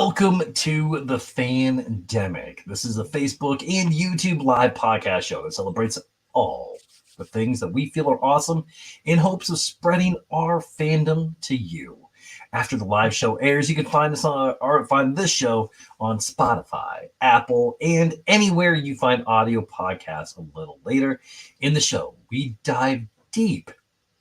Welcome to the Fandemic. This is a Facebook and YouTube live podcast show that celebrates all the things that we feel are awesome in hopes of spreading our fandom to you. After the live show airs, you can find us on or find this show on Spotify, Apple, and anywhere you find audio podcasts a little later in the show. We dive deep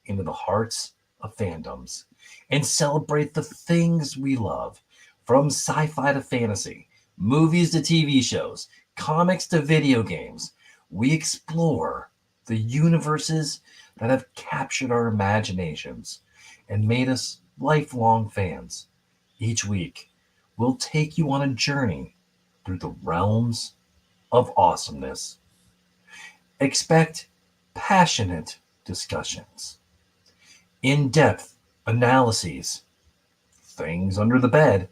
into the hearts of fandoms and celebrate the things we love. From sci-fi to fantasy, movies to TV shows, comics to video games, we explore the universes that have captured our imaginations and made us lifelong fans. Each week, we'll take you on a journey through the realms of awesomeness. Expect passionate discussions, in-depth analyses, things under the bed,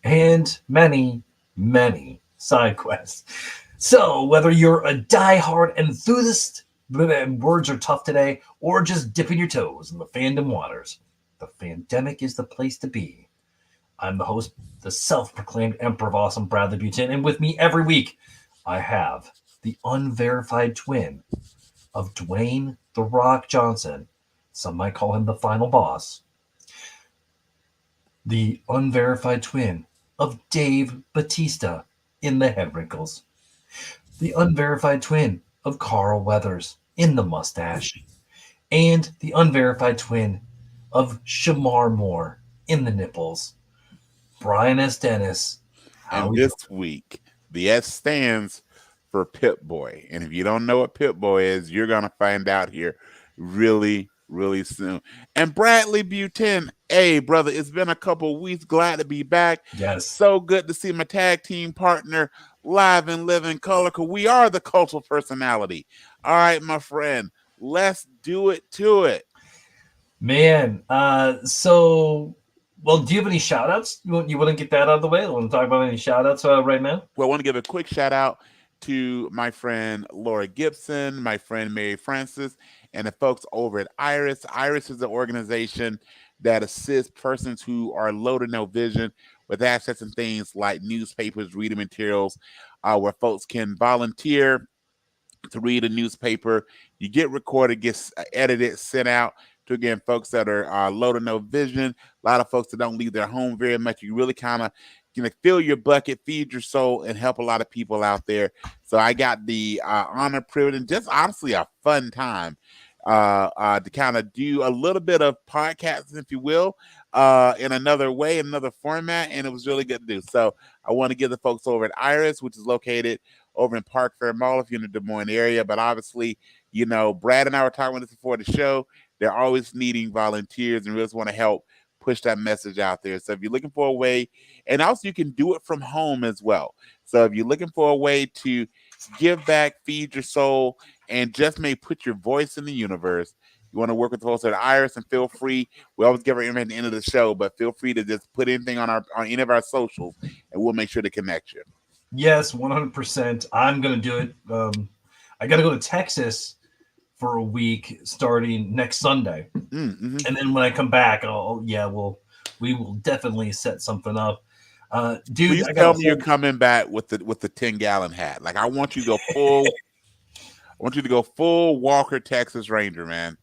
and many, many side quests. So, whether you're a die-hard enthusiast, words are tough today, or just dipping your toes in the fandom waters, the Fandemic is the place to be. I'm the host, the self-proclaimed Emperor of Awesome, Bradley Butin, and with me every week, I have the unverified twin of Dwayne "The Rock" Johnson. Some might call him the final boss. The unverified twin of Dave Batista in the head wrinkles. The unverified twin of Carl Weathers in the mustache. And the unverified twin of Shamar Moore in the nipples. Brian S. Dennis. How And we this doing? week, the S stands for Pip Boy. And if you don't know what Pip Boy is, you're going to find out here really, really soon. And Bradley Butin, hey, brother, it's been a couple weeks. Glad to be back. Yes. So good to see my tag team partner live and live in color, because we are the cultural personality. All right, my friend, let's do it to it. Man, well, do you have any shout outs? You want to get that out of the way? You want to talk about any shout outs right now? Well, I want to give a quick shout out to my friend Laura Gibson, my friend Mary Francis, and the folks over at Iris. Iris is an organization that assists persons who are low to no vision with access and things like newspapers, reading materials, where folks can volunteer to read a newspaper. You get recorded, gets edited, sent out to, again, folks that are low to no vision. A lot of folks that don't leave their home very much. You really kind of fill your bucket, feed your soul, and help a lot of people out there. So I got the honor, privilege, and just honestly a fun time to kind of do a little bit of podcasting, if you will, in another way, another format, and it was really good to do. So I want to give the folks over at Iris, which is located over in Park Fair Mall if you're in the Des Moines area. But obviously, Brad and I were talking about this before the show. They're always needing volunteers and really just want to help push that message out there. So if you're looking for a way, and also you can do it from home as well. So if you're looking for a way to give back, feed your soul, and just may put your voice in the universe, you want to work with the folks at Iris, and feel free. We always give our information at the end of the show, but feel free to just put anything on any of our socials, and we'll make sure to connect you. Yes, 100%. I'm going to do it. I got to go to Texas for a week starting next Sunday. Mm-hmm. And then when I come back, we will definitely set something up. Dude, Please tell me you're coming back with the 10-gallon hat. Like, I want you to go full. I want you to go full Walker Texas Ranger, man.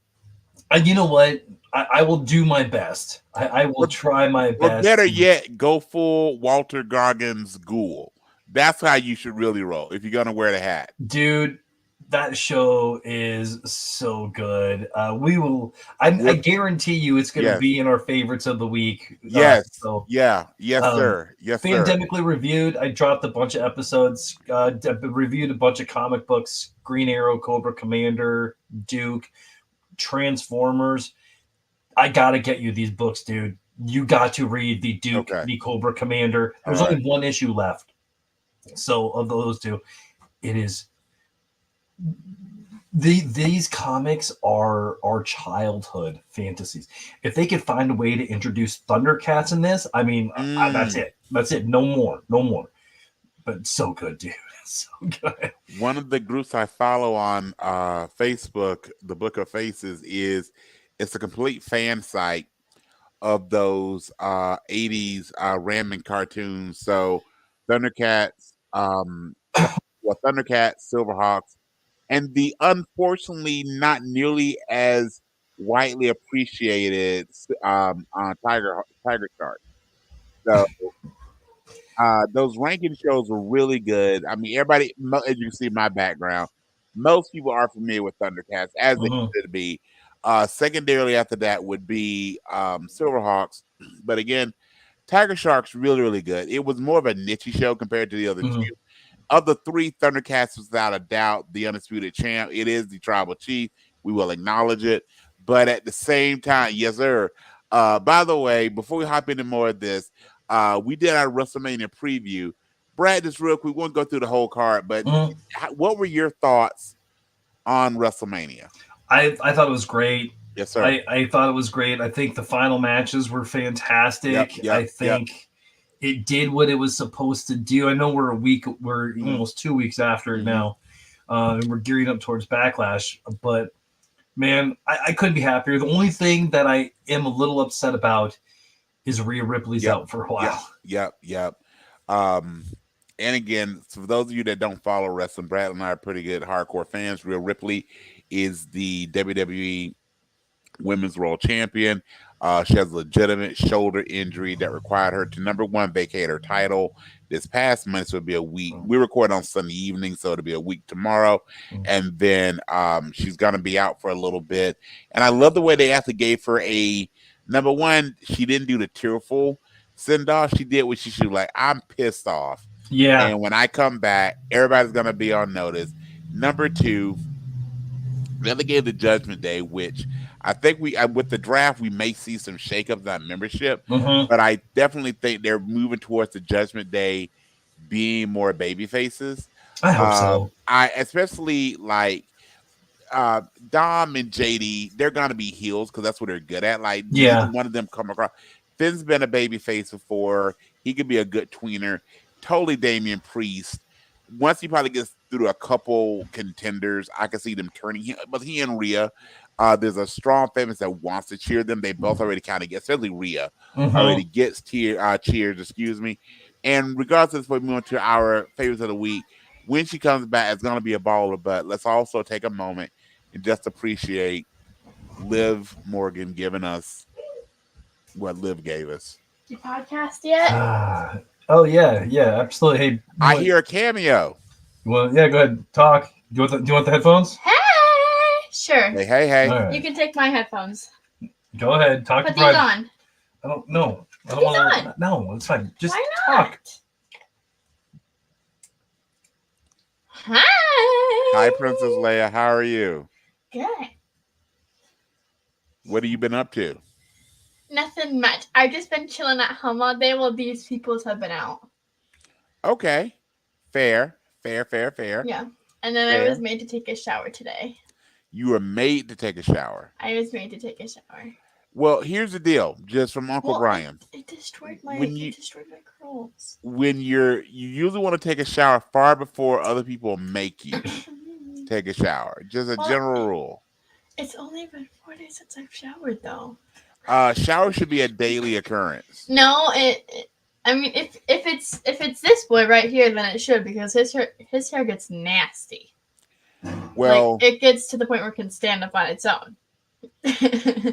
You know what? I will do my best. I will try my best. Or better yet, go full Walter Goggins Ghoul. That's how you should really roll if you're gonna wear the hat, dude. That show is so good. We will. I guarantee you, it's going to be in our favorites of the week. Yes. Yes, sir. Yes, sir. Fandemically reviewed. I dropped a bunch of episodes. Reviewed a bunch of comic books: Green Arrow, Cobra Commander, Duke, Transformers. I gotta get you these books, dude. You got to read the Duke, the Cobra Commander. There's only one issue left. So of those two, it is. These comics are childhood fantasies. If they could find a way to introduce Thundercats in this, I mean, that's it. That's it. No more. But so good, dude. So good. One of the groups I follow on Facebook, the Book of Faces, it's a complete fan site of those 80s ramen cartoons. So Thundercats, Thundercats, Silverhawks, and the unfortunately not nearly as widely appreciated Tiger Shark. So those ranking shows were really good. I mean, everybody, as you can see, my background, most people are familiar with Thundercats as they Mhm. should be. Secondarily, after that would be Silverhawks, but again, Tiger Shark's really, really good. It was more of a niche show compared to the other Mhm. two. Of the three, Thundercats was without a doubt the undisputed champ. It is the tribal chief. We will acknowledge it. But at the same time, yes, sir. By the way, before we hop into more of this, we did our WrestleMania preview. Brad, just real quick, we won't go through the whole card, but Mhm. what were your thoughts on WrestleMania? I thought it was great. Yes, sir. I thought it was great. I think the final matches were Yep, fantastic. yep, I yep. think it did what it was supposed to do. I know we're almost 2 weeks after it Mhm. now, and we're gearing up towards Backlash. But man, I couldn't be happier. The only thing that I am a little upset about is Rhea Ripley's Yep, out for a yep, while. yep, yep. Um, and again, so for those of you that don't follow wrestling, Brad and I are pretty good hardcore fans. Rhea Ripley is the WWE Women's World Champion. She has a legitimate shoulder injury that required her to number one vacate her title this past month. So it'll be a week. We record on Sunday evening, so it'll be a week tomorrow, and then she's gonna be out for a little bit. And I love the way they actually gave her a number one. She didn't do the tearful send off. She did what she should. Like, I'm pissed off, Yeah. and when I come back, everybody's gonna be on notice. Number two, then they gave the Judgment Day, which I think with the draft we may see some shakeups on membership, Mm-hmm. but I definitely think they're moving towards the Judgment Day being more baby faces. I hope so. I especially like Dom and JD, they're gonna be heels because that's what they're good at. Like neither Yeah. one of them come across. Finn's been a baby face before. He could be a good tweener. Totally Damian Priest. Once he probably gets through a couple contenders, I can see them turning him. But he and Rhea, there's a strong famous that wants to cheer them. They both already kind of get, especially Rhea, already Mm-hmm. gets cheers. Excuse me. And regardless of this, we move on to our favorites of the week. When she comes back, it's gonna be a baller. But let's also take a moment and just appreciate Liv Morgan giving us what Liv gave us. You podcast yet? Oh yeah, yeah, absolutely. Hey, I hear a cameo. well, yeah, go ahead, talk. Do you want the headphones? Hey! Sure. Hey, hey, hey. All right. You can take my headphones. Go ahead, talk Put to these Brad. on. I don't know. I Put don't these want on. No, it's fine. Just Why talk. not? Hi. Hi, Princess Leia. How are you? Good. What have you been up to? Nothing much. I've just been chilling at home all day while these peoples have been out. Okay. Fair. Yeah. And then Fair. I was made to take a shower today. You were made to take a shower. I was made to take a shower. Well, here's the deal, just from Uncle Brian. It destroyed my curls. When you usually want to take a shower far before other people make you take a shower. Just a general rule. It's only been 4 days since I've showered, though. Shower should be a daily occurrence. No, I mean, if it's this boy right here, then it should, because his hair gets nasty. Well, like, it gets to the point where it can stand up on its own.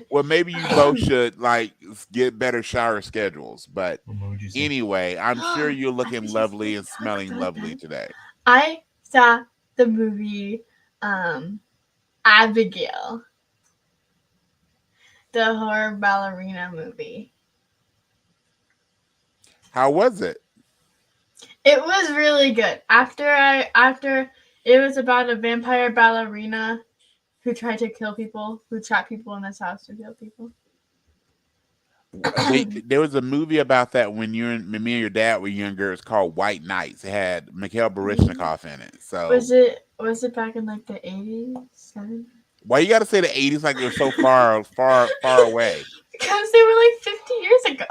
Well, maybe you both should like get better shower schedules. But anyway, I'm sure you're looking lovely and smelling lovely today. I saw the movie Abigail, the horror ballerina movie. How was it? It was really good. After it was about a vampire ballerina who tried to kill people, who trapped people in this house to kill people. There was a movie about that when me and your dad were younger. It's called White Nights. It had Mikhail Baryshnikov in it. So was it back in like the 80s, 70s? Why you got to say the 80s like it was so far away? Because they were like 50 years ago.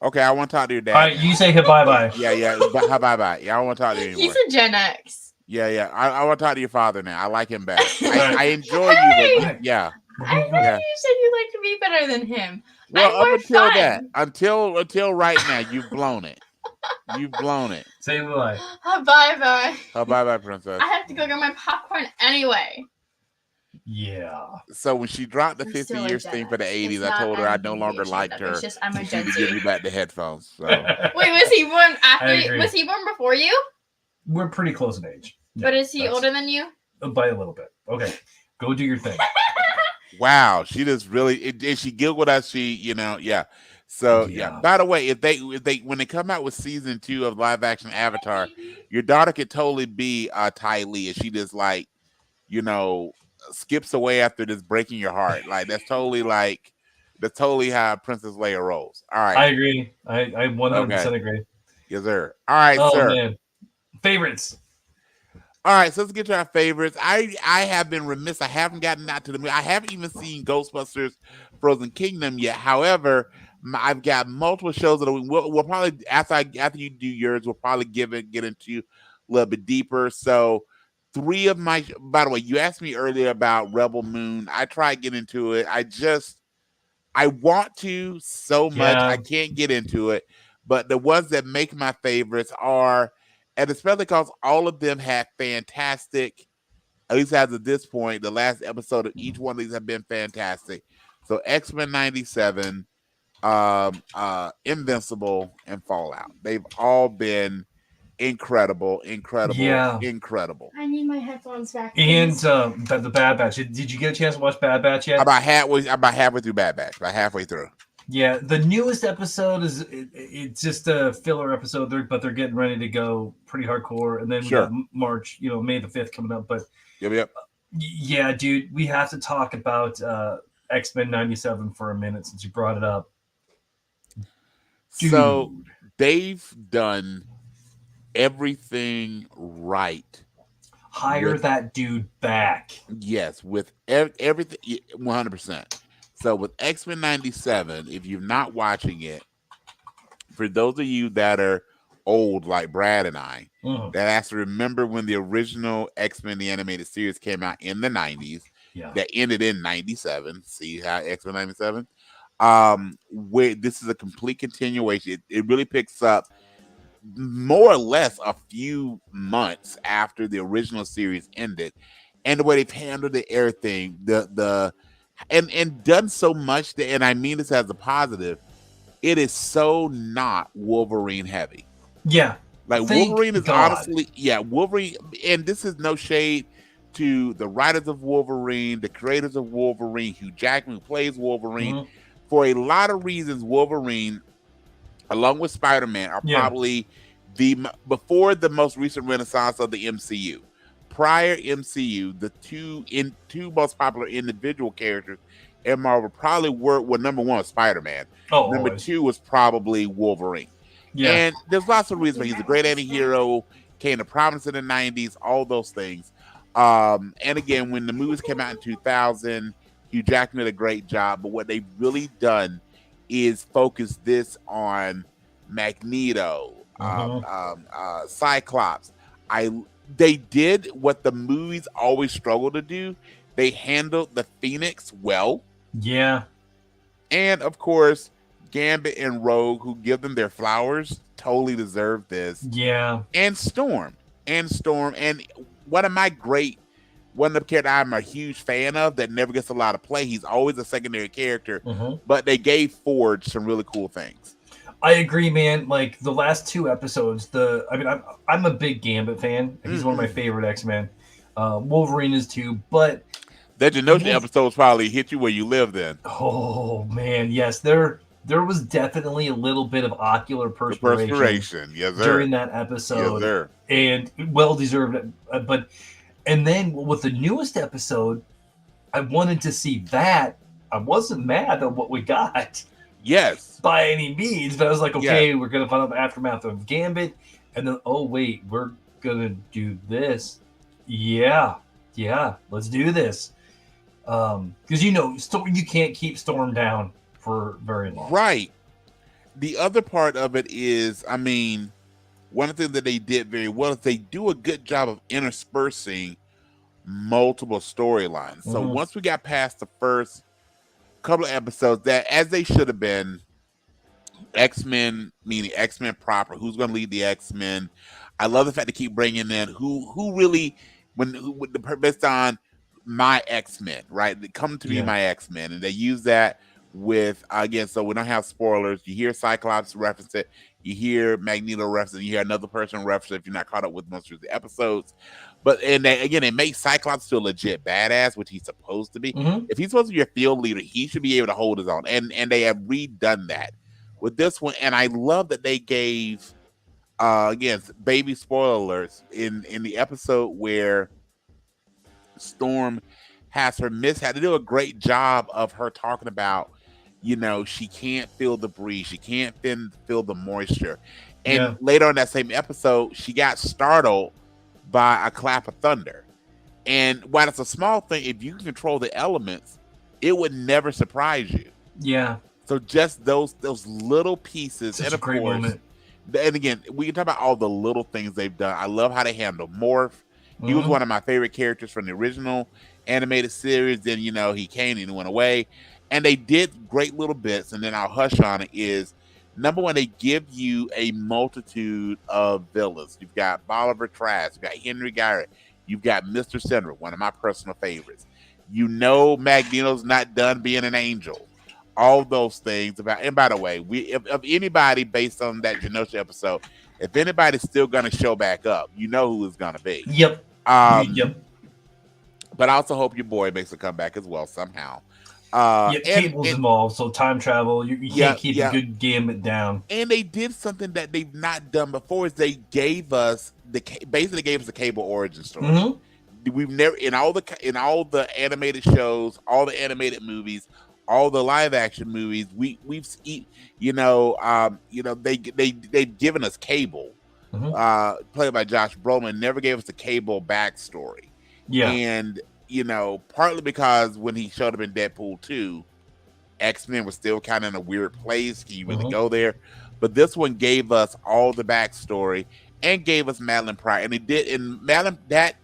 Okay, I want to talk to your dad. All right, you say bye bye. Yeah. Bye. Yeah, I don't want to talk to you anymore. He's a Gen X. Yeah. I want to talk to your father now. I like him better. I enjoy you, but yeah. I thought Yeah. you said you liked me better than him. Well, I'm up more until fun. that, until right now, you've blown it. You've blown it. Say bye. Bye. Oh, bye, princess. I have to go get my popcorn anyway. Yeah. So when she dropped the I'm 50 still a years Gen thing for the X. 80s, It's I not told her I anything no to be longer ashamed liked of. her. It's just I'm a She Gen need to give Z. me back the headphones. So Wait, was he born after? agree. Was he born before you? We're pretty close in age. Yeah, But is he that's- older than you? By a little bit. Okay. Go do your thing. wow, she just really and she giggled as she, yeah. So yeah. Yeah. By the way, if they when they come out with season 2 of live action Avatar, your daughter could totally be Ty Lee, and she just like, skips away after this breaking your heart. Like that's totally how Princess Leia rolls. All right. I agree. I 100% Okay. agree. Yes, sir. All right, Oh sir. man. Favorites. All right, so let's get to our favorites. I have been remiss. I haven't gotten out to the movie. I haven't even seen Ghostbusters Frozen Kingdom yet. However, I've got multiple shows that we'll probably after you do yours, we'll probably get into a little bit deeper. So, by the way, you asked me earlier about Rebel Moon. I tried getting into it. I want to so much. Yeah. I can't get into it. But the ones that make my favorites are, and especially because all of them have fantastic, at least as of this point, the last episode of each one of these have been fantastic. So X-Men 97, Invincible, and Fallout. They've all been incredible. Yeah. I need my headphones back. And the Bad Batch. Did you get a chance to watch Bad Batch yet? About halfway through Bad Batch. About halfway through. Yeah, the newest episode is it's just a filler episode, but they're getting ready to go pretty hardcore, and then we got March, May the 5th coming up. But Yep. Yeah, dude, we have to talk about X-Men 97 for a minute since you brought it up. Dude. So they've done everything right. Hire that dude back. Yes, with everything 100%. So with X-Men 97, if you're not watching it, for those of you that are old like Brad and I, that has to remember when the original X-Men the animated series came out in the 90s, that ended in 97. See how X-Men 97? Where this is a complete continuation. It really picks up more or less a few months after the original series ended, and the way they've handled the everything, and done so much that, and I mean this as a positive, it is so not Wolverine heavy. Yeah. Like Wolverine is honestly, Wolverine, and this is no shade to the writers of Wolverine, the creators of Wolverine, Hugh Jackman who plays Wolverine. For a lot of reasons, Wolverine, along with Spider-Man, are probably before the most recent renaissance of the MCU. Prior MCU, the two most popular individual characters in Marvel probably were number one was Spider-Man. Number two was probably Wolverine. Yeah. And there's lots of reasons. He's a great anti-hero, came to prominence in the 90s, all those things. And again, when the movies came out in 2000, Hugh Jackman did a great job. But what they've really done is focus this on Magneto, Cyclops. They did what the movies always struggle to do. They handled the Phoenix well. Yeah. And of course, Gambit and Rogue, who give them their flowers, totally deserve this. Yeah. And Storm. And one of the characters I'm a huge fan of that never gets a lot of play. He's always a secondary character, but they gave Forge some really cool things. I agree, man. Like the last two episodes, I'm a big Gambit fan. He's one of my favorite X-Men. Wolverine is too, but that Genosha episodes probably hit you where you live then. Oh man, yes. There was definitely a little bit of ocular perspiration yes, sir. During that episode. Yes, sir. And well deserved. And then with the newest episode, I wanted to see that. I wasn't mad at what we got. Yes. By any means. But I was like, okay, we're going to find out the aftermath of Gambit. And then, oh, wait, we're going to do this. Yeah, let's do this. Because, you can't keep Storm down for very long. Right. The other part of it is, one of the things that they did very well is they do a good job of interspersing multiple storylines. So Mhm. once we got past the first couple of episodes, that as they should have been, X-Men, meaning X-Men proper, who's going to lead the X-Men. I love the fact they keep bringing in who really, with the based on my X-Men, right? They come to be Yeah. my X-Men, and they use that with, again, so we don't have spoilers. You hear Cyclops reference it, you hear Magneto reference it, you hear another person reference it if you're not caught up with most of the episodes. But and they, again, it makes Cyclops to a legit badass, which he's supposed to be. Mhm. If he's supposed to be a field leader, he should be able to hold his own. And they have redone that with this one. And I love that they gave again, baby spoiler alerts, in the episode where Storm has her mishap. They do a great job of her talking about, she can't feel the breeze, she can't feel the moisture. And Yeah. later on that same episode, she got startled by a clap of thunder. And while it's a small thing, if you can control the elements, it would never surprise you. Yeah. So just those little pieces, Such and a of great course, moment. and again, we can talk about all the little things they've done. I love how they handle Morph. He was Mhm. one of my favorite characters from the original animated series. Then he came and he went away, and they did great little bits. And then I'll hush on it. Is number one, they give you a multitude of villains. You've got Bolivar Trask, you've got Henry Garrett, you've got Mr. Cinder, one of my personal favorites. Magneto's not done being an angel. All those things about, and by the way, if anybody based on that Genosha episode, if anybody's still gonna show back up, you know who it's gonna be. Yep. But I also hope your boy makes a comeback as well somehow. Cable's involved, so time travel. You can't keep a good gambit down. And they did something that they've not done before. Is they gave us basically gave us the Cable origin story. Mm-hmm. We've never in all the animated shows, all the animated movies, all the live action movies, they've given us Cable, played by Josh Brolin, never gave us the Cable backstory. Yeah. And partly because when he showed up in Deadpool 2, X-Men was still kind of in a weird place. Can you really go there? But this one gave us all the backstory and gave us Madeline Pryor. And it did, and Madeline, that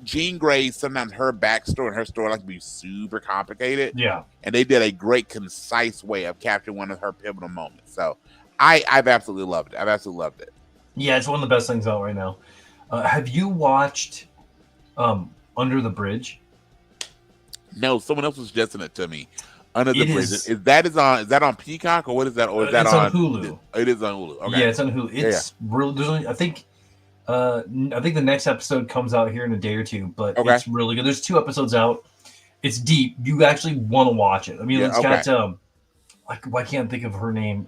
Jean Grey, sometimes her backstory and her story like to be super complicated. Yeah. And they did a great, concise way of capturing one of her pivotal moments. So I've absolutely loved it. I've absolutely loved it. Yeah, it's one of the best things out right now. Have you watched Under the Bridge? No, someone else was suggesting it to me. Under the Bridge. Is that on Peacock, or what is that? Or is that on Hulu? It is on Hulu. Okay. Yeah, it's on Hulu. It's really, there's only, I think the next episode comes out here in a day or two, but it's really good. There's 2 episodes out. It's deep. You actually want to watch it. I mean, it's got I can't think of her name.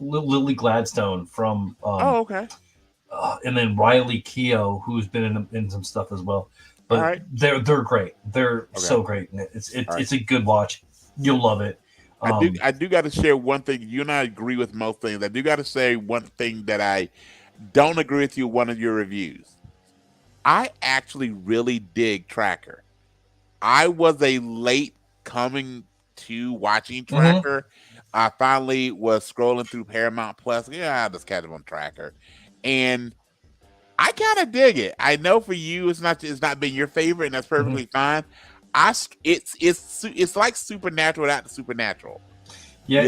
Lily Gladstone from and then Riley Keough, who's been in some stuff as well. But they're great. They're so great. It's a good watch. You'll love it. I do got to share one thing. You and I agree with most things. I do got to say one thing that I don't agree with you. One of your reviews. I actually really dig Tracker. I was a late coming to watching Tracker. I finally was scrolling through Paramount Plus. Yeah, I'll just catch up on Tracker, and I kind of dig it. I know for you, it's not been your favorite, and that's perfectly fine. It's like Supernatural without the supernatural. Yeah,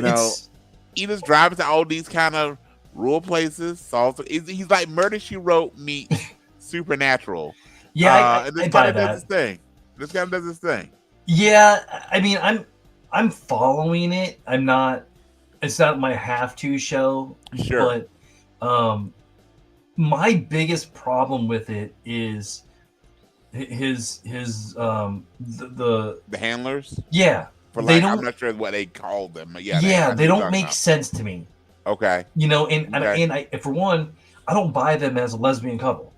he just drives to all these kind of rural places. He's like Murder She Wrote meets Supernatural. Yeah, and this kind of does his thing. This kind of does his thing. Yeah, I mean, I'm following it. I'm not. It's not my have to show. Sure. But my biggest problem with it is his the handlers. Yeah, I'm not sure what they call them. But yeah, they don't make sense to me. Okay. And for one, I don't buy them as a lesbian couple.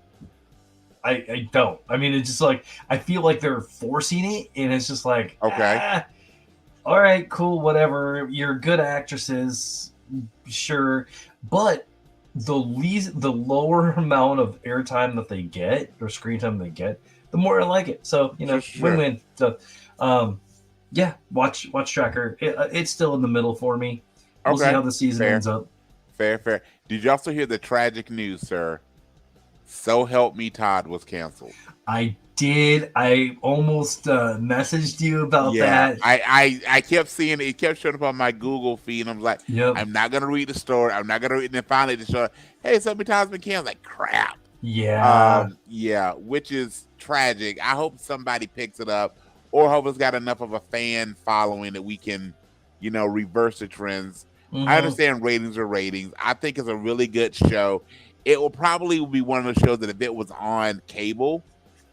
I don't. I mean, it's just like I feel like they're forcing it, and it's just like all right, cool, whatever. You're good actresses, sure, but the lower amount of airtime that they get or screen time they get, the more I like it. So win-win. So watch Tracker. It's still in the middle for me. We'll see how the season ends up. Fair. Did you also hear the tragic news, sir, So Help Me Todd was canceled. I did. I almost messaged you about Yeah, that. I kept seeing it. It kept showing up on my Google feed. And I'm like, Yep. I'm not gonna read the story. I'm not gonna read. And then finally, the show, hey, So Help Me Todd's been canceled. Like crap. Yeah. Yeah, which is tragic. I hope somebody picks it up, or hope it's got enough of a fan following that we can, reverse the trends. I Mm-hmm. understand ratings are ratings. I think it's a really good show. It will probably be one of those shows that if it was on cable,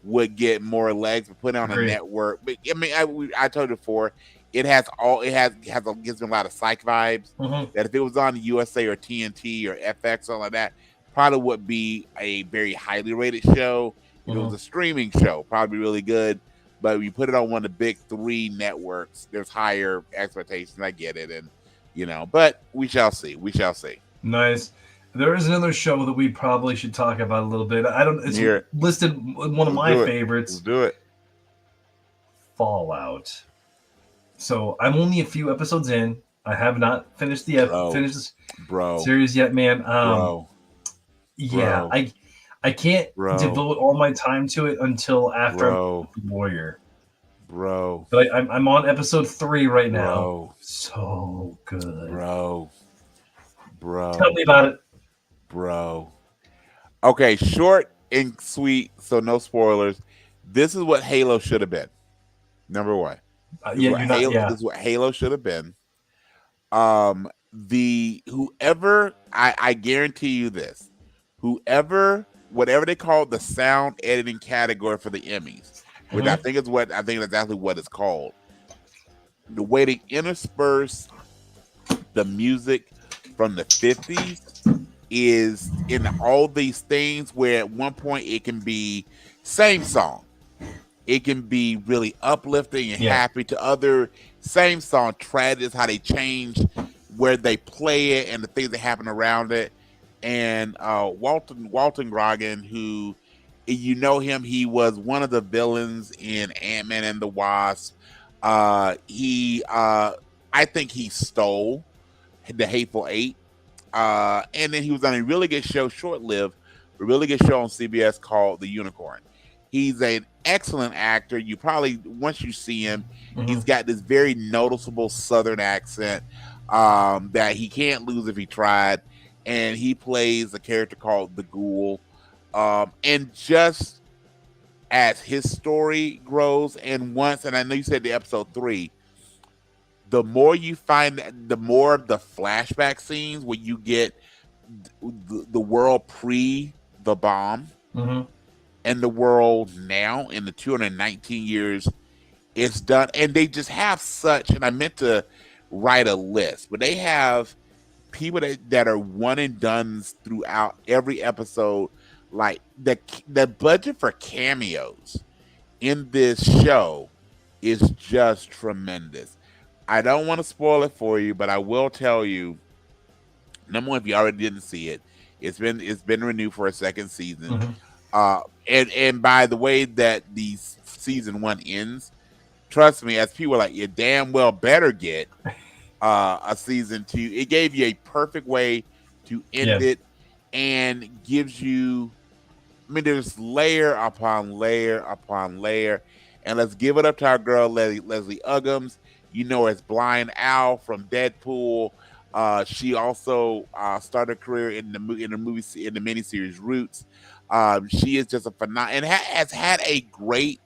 would get more legs. But put it on a Agree. network. But I mean, I told you before, gives me a lot of psych vibes. Mm-hmm. That if it was on USA or TNT or FX, something like that, probably would be a very highly rated show. If it was a streaming show, probably really good. But when you put it on one of the big three networks, there's higher expectations. I get it, and but we shall see. We shall see. Nice. There is another show that we probably should talk about a little bit. I don't. It's Here. listed one of my favorites. Let's do it. Fallout. So I'm only a few episodes in. I have not finished finished this series yet, man. Yeah, I can't devote all my time to it until after I'm Warrior. Bro. But I'm on episode 3 right now. So good. Bro. Tell me about it. Bro. Okay, short and sweet, so no spoilers. This is what Halo should have been. Number one. This is what Halo should have been. I guarantee you this. Whatever they call the sound editing category for the Emmys, which I think is exactly what it's called. The way they intersperse the music from the 50s is in all these things where at one point it can be same song. It can be really uplifting and happy to other same song tragedies, how they change where they play it and the things that happen around it. And Walton Goggin, who you know him, he was one of the villains in Ant-Man and the Wasp. I think he stole the Hateful Eight. And then he was on a really good show, short-lived, a really good show on CBS called The Unicorn. He's an excellent actor. You probably, once you see him, he's got this very noticeable Southern accent that he can't lose if he tried. And he plays a character called the Ghoul. And just as his story grows, and I know you said the episode 3, the more you find, the more of the flashback scenes where you get the world pre the bomb and the world now in the 219 years it's done. And they just have such, and I meant to write a list, but they have people that are one and dones throughout every episode. Like the budget for cameos in this show is just tremendous. I don't want to spoil it for you, but I will tell you, number one, if you already didn't see it, it's been renewed for a second season. And by the way that the season 1 ends, trust me, as people are like, you damn well better get a season 2. It gave you a perfect way to end it, and gives you, I mean, there's layer upon layer upon layer. And let's give it up to our girl Leslie Uggams. You know, as Blind Owl from Deadpool. She also started a career in the miniseries Roots. She is just a phenomenal and has had a great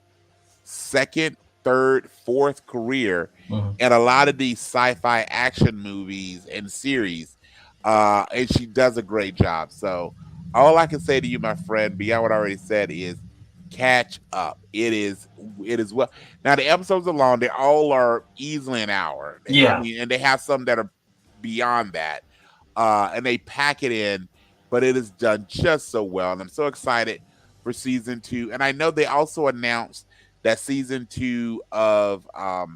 second, third, fourth career in a lot of these sci-fi action movies and series. And she does a great job. So all I can say to you, my friend, beyond what I already said, is catch up. It is well. Now the episodes are long. They all are easily an hour. And they have some that are beyond that. And they pack it in, but it is done just so well. And I'm so excited for season 2. And I know they also announced that season 2 of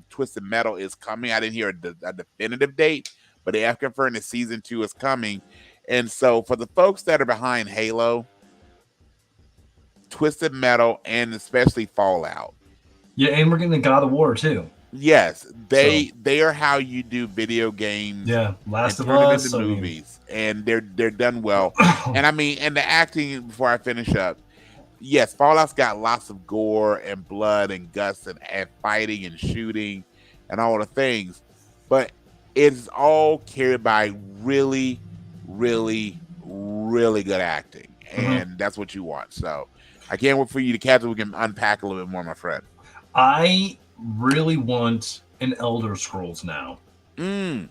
Twisted Metal is coming. I didn't hear a definitive date, but they have confirmed that season 2 is coming. And so for the folks that are behind Halo, Twisted Metal, and especially Fallout. Yeah, and we're getting the God of War too. Yes, they are how you do video games Yeah, and Last of turn it into Us. I mean, movies, and they're done well. And I mean, and the acting. Before I finish up, yes, Fallout's got lots of gore and blood and guts and fighting and shooting and all the things, but it's all carried by really, really, really good acting, Mhm. and that's what you want. So I can't wait for you to catch it. We can unpack a little bit more, my friend. I really want an Elder Scrolls now. Mm.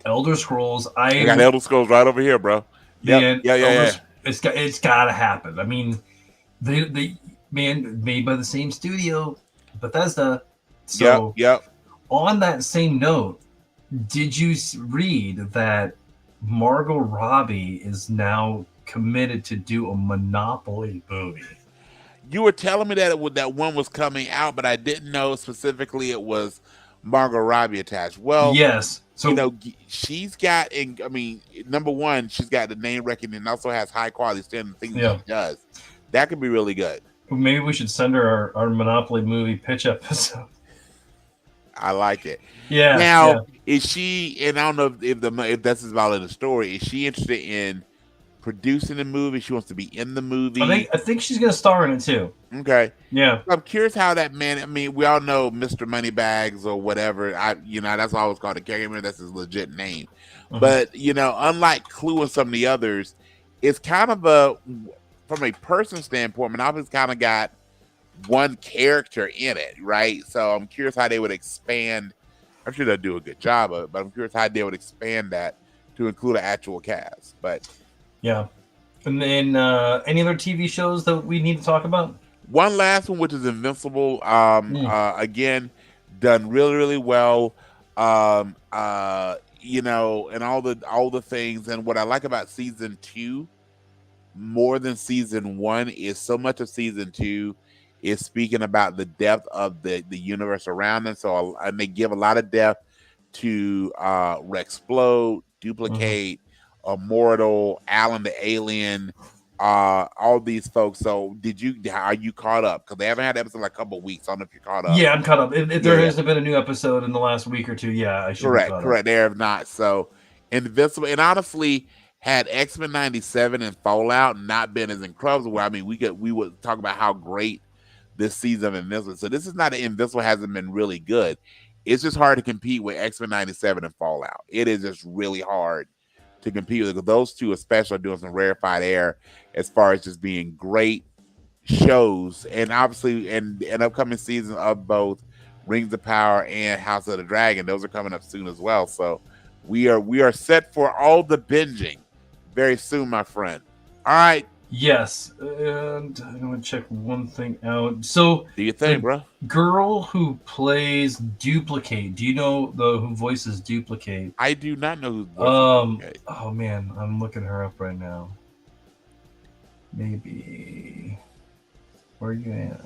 Elder Scrolls. I got Elder Scrolls right over here, bro. Yep. Man, Yeah. it's got to happen. I mean, they man made by the same studio, Bethesda. So Yep. on that same note, did you read that Margot Robbie is now committed to do a Monopoly movie? You were telling me that that one was coming out, but I didn't know specifically it was Margot Robbie attached. Well, Yes. So she's got, I mean, number one, she's got the name recognition and also has high quality standard things that she does. That could be really good. Maybe we should send her our Monopoly movie pitch episode. I like it. Yeah. Now, is she? And I don't know if that's about in the story. Is she interested in producing the movie? She wants to be in the movie. I think she's gonna star in it too. Okay. Yeah. I'm curious how that man. I mean, we all know Mr. Moneybags or whatever. That's always called a character. That's his legit name. Mhm. But unlike Clue and some of the others, it's kind of from a person standpoint, Monopoly's kind of got one character in it, right? So I'm curious how they would expand. I'm sure they'll do a good job of it, but I'm curious how they would expand that to include an actual cast. But yeah. And then any other TV shows that we need to talk about? One last one, which is Invincible. Again, done really, really well. And all the things. And what I like about season 2 more than season 1 is so much of season 2 is speaking about the depth of the universe around them. So, and they give a lot of depth to Rexplode, Duplicate, Immortal, Alan the Alien, all these folks. So are you caught up? Because they haven't had an episode in like a couple of weeks. I don't know if you're caught up. Yeah, I'm caught up. If there hasn't been a new episode in the last week or two, I should be caught correct. up. They have not. So Invincible, and honestly, had X-Men 97 and Fallout not been as incredible, I mean, we would talk about how great this season of Invincible. So this is not an Invincible hasn't been really good. It's just hard to compete with X-Men 97 and Fallout. It is just really hard to compete with, because those two especially are doing some rarefied air as far as just being great shows. And obviously and an upcoming season of both Rings of Power and House of the Dragon, those are coming up soon as well. So we are set for all the binging very soon, my friend. All right. Yes, and I'm gonna check one thing out. So, do you think, bro? Girl who plays Duplicate. Do you know who voices Duplicate? I do not know who voices Duplicate. Oh man, I'm looking her up right now. Maybe. Where are you at?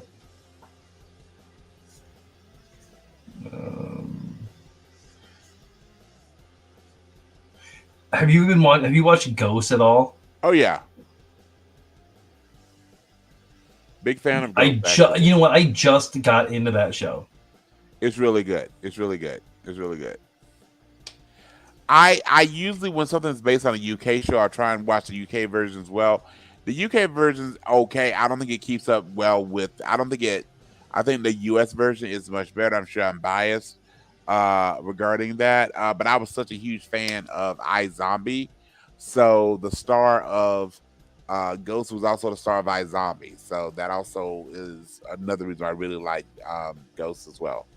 Have you watched Ghost at all? Oh yeah. Big fan of Ghost. You know what? I just got into that show. It's really good. I usually, when something's based on a UK show, I try and watch the UK version as well. The UK version's okay. I don't think it keeps up well with. I think the US version is much better. I'm sure I'm biased regarding that. But I was such a huge fan of iZombie, so the star of Ghost was also the star of iZombie. So that also is another reason I really like Ghost as well.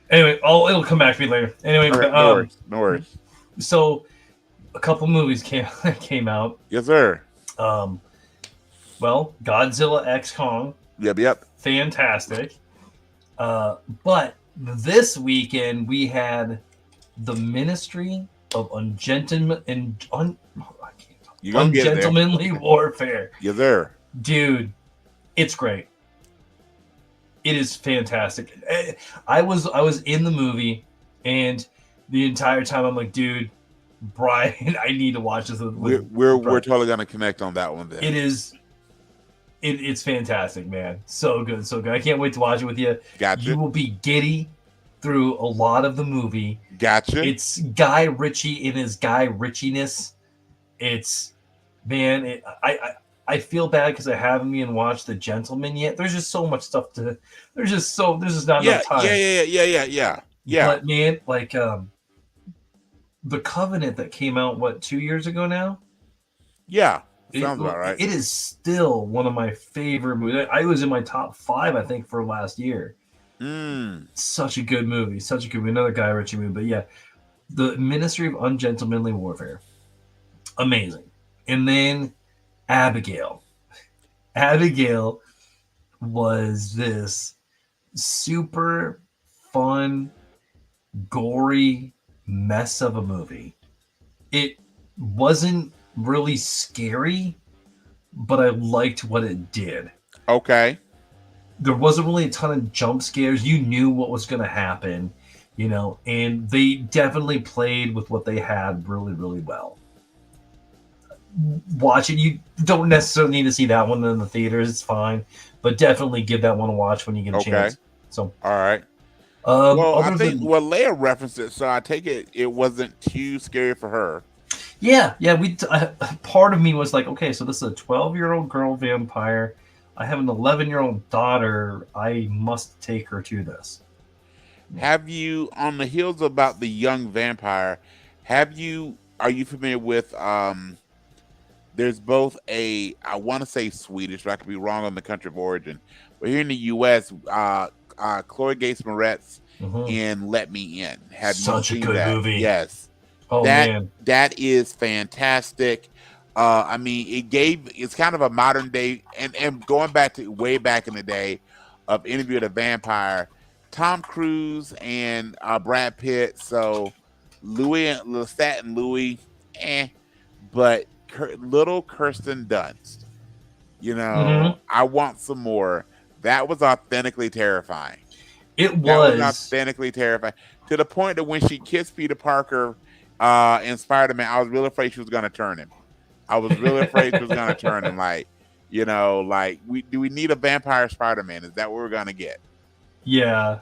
Anyway, it'll come back to me later. Anyway, no worries. So, a couple movies came out. Yes, sir. Well, Godzilla X Kong. Yep. Fantastic. But this weekend we had The Ministry of Ungentlemanly Warfare. Yes, sir. Dude, it's great. It is fantastic. I was in the movie, and the entire time I'm like, dude, Brian, I need to watch this. We're totally gonna connect on that one. Then it is It's fantastic, man. So good, so good. I can't wait to watch it with you. You Gotcha. will be giddy through a lot of the movie. Gotcha. It's Guy Ritchie in his Guy Ritchie-ness. It's man, I feel bad because I haven't even watched The Gentleman yet. There's just so much stuff to. There's just not enough Yeah, yeah, time. yeah, yeah, yeah, yeah, yeah, But man, like The Covenant that came out 2 years ago now. yeah. It, Sounds about right. it is still one of my favorite movies. I was in my top 5, I think, for last year. Mm. Such a good movie. Such a good movie. Another Guy Ritchie movie. But yeah, The Ministry of Ungentlemanly Warfare. Amazing. And then Abigail. Abigail was this super fun, gory mess of a movie. It wasn't really scary, but I liked what it did. Okay. There wasn't really a ton of jump scares. You knew what was going to happen, and they definitely played with what they had really, really well. Watch it. You don't necessarily need to see that one in the theaters. It's fine, but definitely give that one a watch when you get a Okay. chance. So, All right. Well, I other think than Leia referenced it, so I take it wasn't too scary for her. yeah, part of me was like, okay, so this is a 12-year-old girl vampire. I have an 11-year-old daughter. I must take her to this. Have you, on the heels about the young vampire, are you familiar with there's both I want to say Swedish, but I could be wrong on the country of origin. But here in the US, Chloe Gates Moretz Mhm. in Let Me In. Have Such a you seen good that? movie. Yes. Oh That man, that is fantastic. I mean, it's kind of a modern day and going back to way back in the day of Interview with a Vampire, Tom Cruise and Brad Pitt. So Louis and Lestat and Louis, but little Kirsten Dunst. hmm I want some more. That was authentically terrifying. it That was was. authentically terrifying to the point that when she kissed Peter Parker in Spider-Man, I was really afraid she was going to turn him. I was really afraid she was going to turn him. Like, we need a vampire Spider-Man? Is that what we're going to get? Yeah.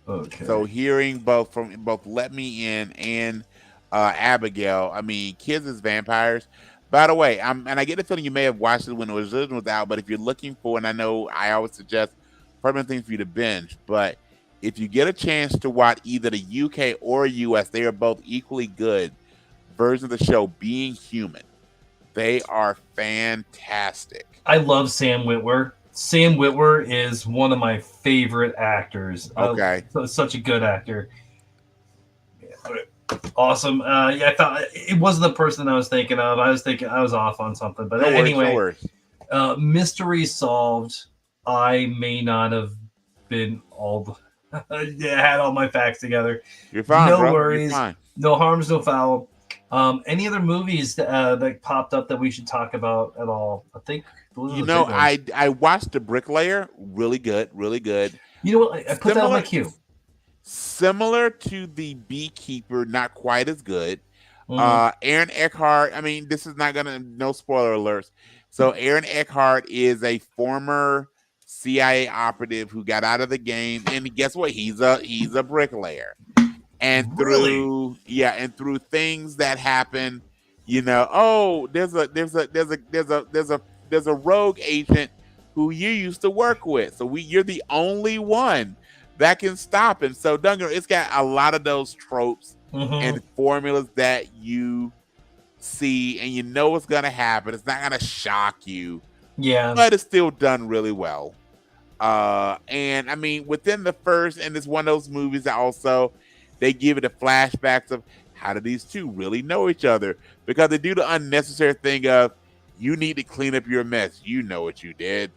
Okay. So hearing both Let Me In and Abigail, I mean, kids as vampires. By the way, and I get the feeling you may have watched it when it was out, but if you're looking for, and I know I always suggest permanent things for you to binge, but if you get a chance to watch either the UK or US, they are both equally good versions of the show, Being Human. They are fantastic. I love Sam Witwer. Sam Witwer is one of my favorite actors. Okay. Such a good actor. Awesome. Yeah, I thought it wasn't the person I was thinking of. I was thinking I was off on something. But No worries, no anyway, worries. mystery solved. I may not have been all had all my facts together. You're fine, No bro. worries. You're fine. No harms, no foul. Any other movies that popped up that we should talk about at all? I think those are the big ones. I watched The Bricklayer. Really good, really good. You know what? I put that on my queue. Similar to The Beekeeper, not quite as good. Mhm. Aaron Eckhart. I mean, this is not gonna no spoiler alerts. So Aaron Eckhart is a former CIA operative who got out of the game, and guess what? He's a bricklayer. And through things that happen, there's a rogue agent who you used to work with. So you're the only one that can stop him. So Duncan, it's got a lot of those tropes and formulas that you see, and you know what's gonna happen. It's not gonna shock you. Yeah. But it's still done really well. And I mean, within the first, and it's one of those movies that also they give it a flashbacks of how do these two really know each other, because they do the unnecessary thing of you need to clean up your mess. You know what you did.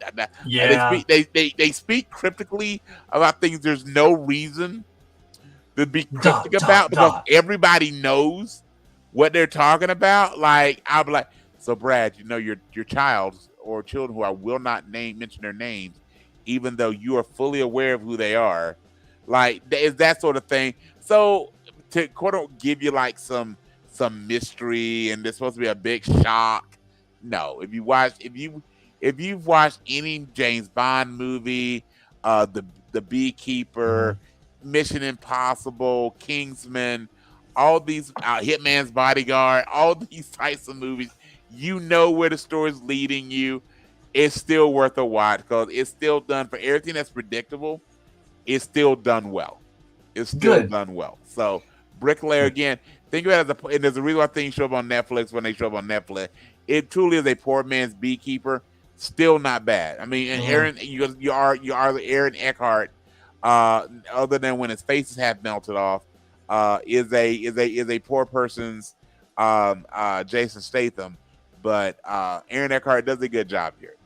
Yeah. They speak cryptically about things there's no reason to be cryptic about because everybody knows what they're talking about. Like I'll be like, so Brad, your child or children who I will not mention their names, even though you are fully aware of who they are. Like is that sort of thing. So to quote unquote give you like some mystery, and there's supposed to be a big shock. no. If you've watched any James Bond movie, the Beekeeper, Mission Impossible, Kingsman, all these Hitman's Bodyguard, all these types of movies, you know where the story's leading you. It's still worth a watch because it's still done for everything that's predictable. It's still done well. It's still Good. done well. So Bricklayer again. Think about it and there's a reason why things show up on Netflix when they show up on Netflix. It truly is a poor man's Beekeeper. Still not bad. I mean, and Aaron, you are the Aaron Eckhart. Other than when his face is half melted off, is a poor person's Jason Statham. But Aaron Eckhart does a good job here.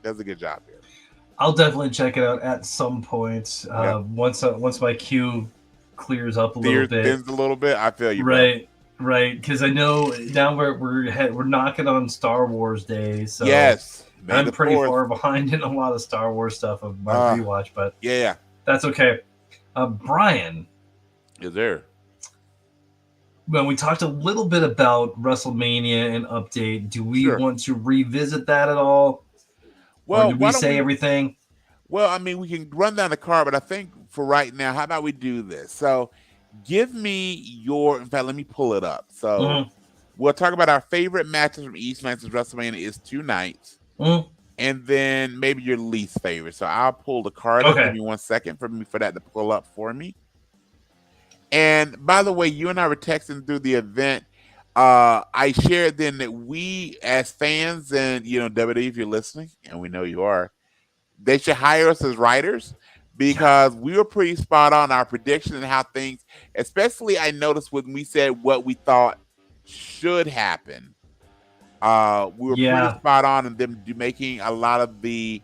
I'll definitely check it out at some point. Once my queue clears up a little bit. Bends a little bit. I feel you, right, right. Because I know now we're knocking on Star Wars Day, so yes, I'm pretty far behind in a lot of Star Wars stuff of my rewatch, but yeah, that's okay. Brian, is there? Well, we talked a little bit about WrestleMania and update. Do we want to revisit that at all? Well, or did we say everything? Well, I mean, we can run down the card, but I think for right now, how about we do this? So give me in fact, let me pull it up. So we'll talk about our favorite matches from each night since WrestleMania is 2 nights. And then maybe your least favorite. So I'll pull the card up. Give me 1 second for that to pull up for me. And by the way, you and I were texting through the event. I shared then that we, as fans, and WWE, if you're listening, and we know you are, they should hire us as writers because we were pretty spot on our prediction and how things. Especially, I noticed when we said what we thought should happen. We were pretty spot on in them making a lot of the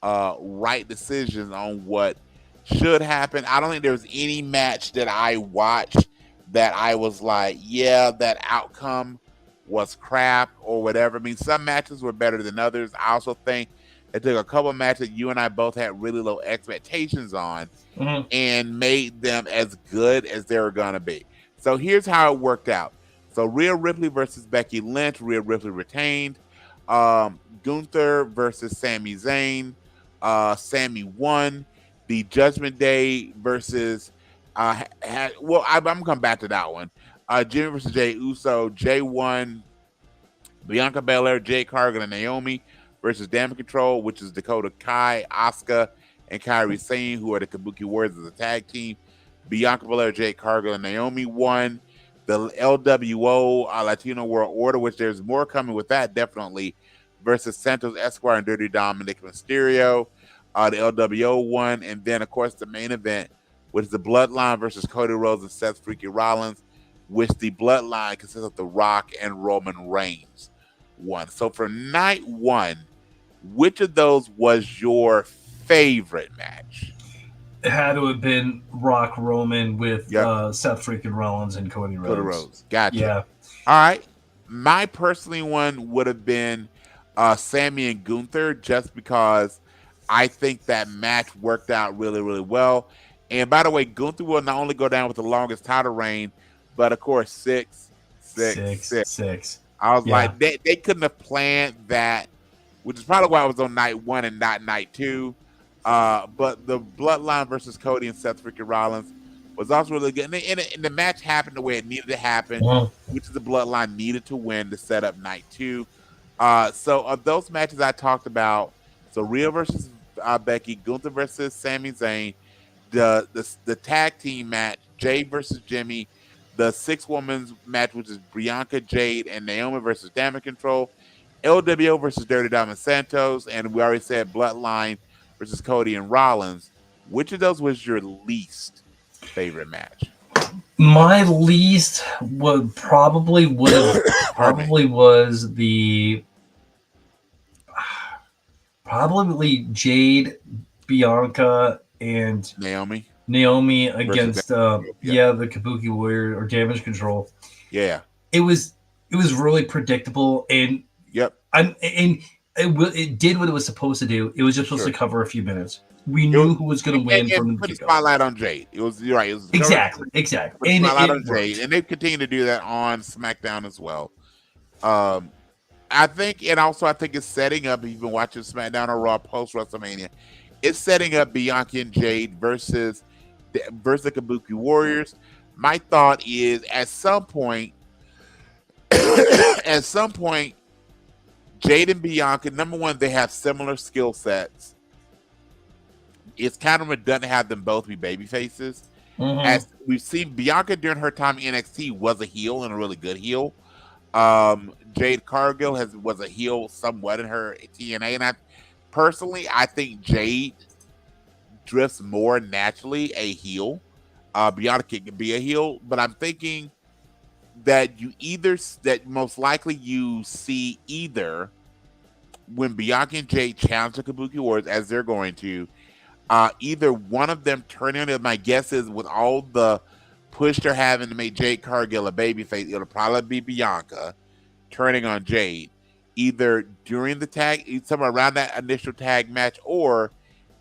right decisions on what should happen. I don't think there was any match that I watched that I was like, yeah, that outcome was crap or whatever. I mean, some matches were better than others. I also think it took a couple of matches that you and I both had really low expectations on and made them as good as they were going to be. So here's how it worked out. So Rhea Ripley versus Becky Lynch. Rhea Ripley retained. Gunther versus Sami Zayn. Sami won. The Judgment Day versus I'm gonna come back to that one. Jimmy versus Jey Uso. Jey won. Bianca Belair, Jade Cargill, and Naomi versus Damage Control, which is Dakota Kai, Asuka, and Kairi Sane, who are the Kabuki Warriors as a tag team. Bianca Belair, Jade Cargill, and Naomi won. The LWO Latino World Order, which there's more coming with that definitely, versus Santos Escobar and Dirty Dominic Mysterio. The LWO won, and then of course the main event, which is the Bloodline versus Cody Rhodes and Seth Freaky Rollins, which the Bloodline consists of The Rock and Roman Reigns won. So for night one, which of those was your favorite match? It had to have been Rock Roman with Seth freaking Rollins and Cody Rhodes. Gotcha. Yeah. All right. My personally one would have been Sami and Gunther, just because I think that match worked out really, really well. And by the way, Gunther will not only go down with the longest title reign, but of course, 6. I was like, they couldn't have planned that, which is probably why I was on night 1 and not night 2. But the Bloodline versus Cody and Seth freaking Rollins was also really good. And the match happened the way it needed to happen, which is the Bloodline needed to win to set up night 2. So of those matches I talked about, so Rhea versus Becky, Gunther versus Sami Zayn, the tag team match, Jade versus Jimmy, the 6-women's match, which is Bianca, Jade, and Naomi versus Damage Control, LWO versus Dirty Diamond Santos, and we already said Bloodline versus Cody and Rollins. Which of those was your least favorite match? My least was probably was the probably Jade, Bianca, and Naomi against the Kabuki Warrior or Damage Control. Yeah, it was really predictable, and it did what it was supposed to do. It was just supposed to cover a few minutes. We knew who was going to win from the put the spotlight on Jade. You're right. It was exactly. And spotlight on Jade, and they continue to do that on SmackDown as well. I think, and also I think it's setting up. If you've been watching SmackDown or Raw post WrestleMania, it's setting up Bianca and Jade versus the Kabuki Warriors. My thought is, at some point, at some point, Jade and Bianca. Number one, they have similar skill sets. It's kind of redundant to have them both be baby faces. As we've seen, Bianca during her time in NXT was a heel and a really good heel. Jade Cargill was a heel somewhat in her TNA, and I think Jade drifts more naturally a heel. Bianca can be a heel, but I'm thinking that most likely you see either when Bianca and Jade challenge the Kabuki Warriors, as they're going to, either one of them turning on. My guess is with all the push they're having to make Jade Cargill a babyface, it'll probably be Bianca turning on Jade, either during the tag, somewhere around that initial tag match, or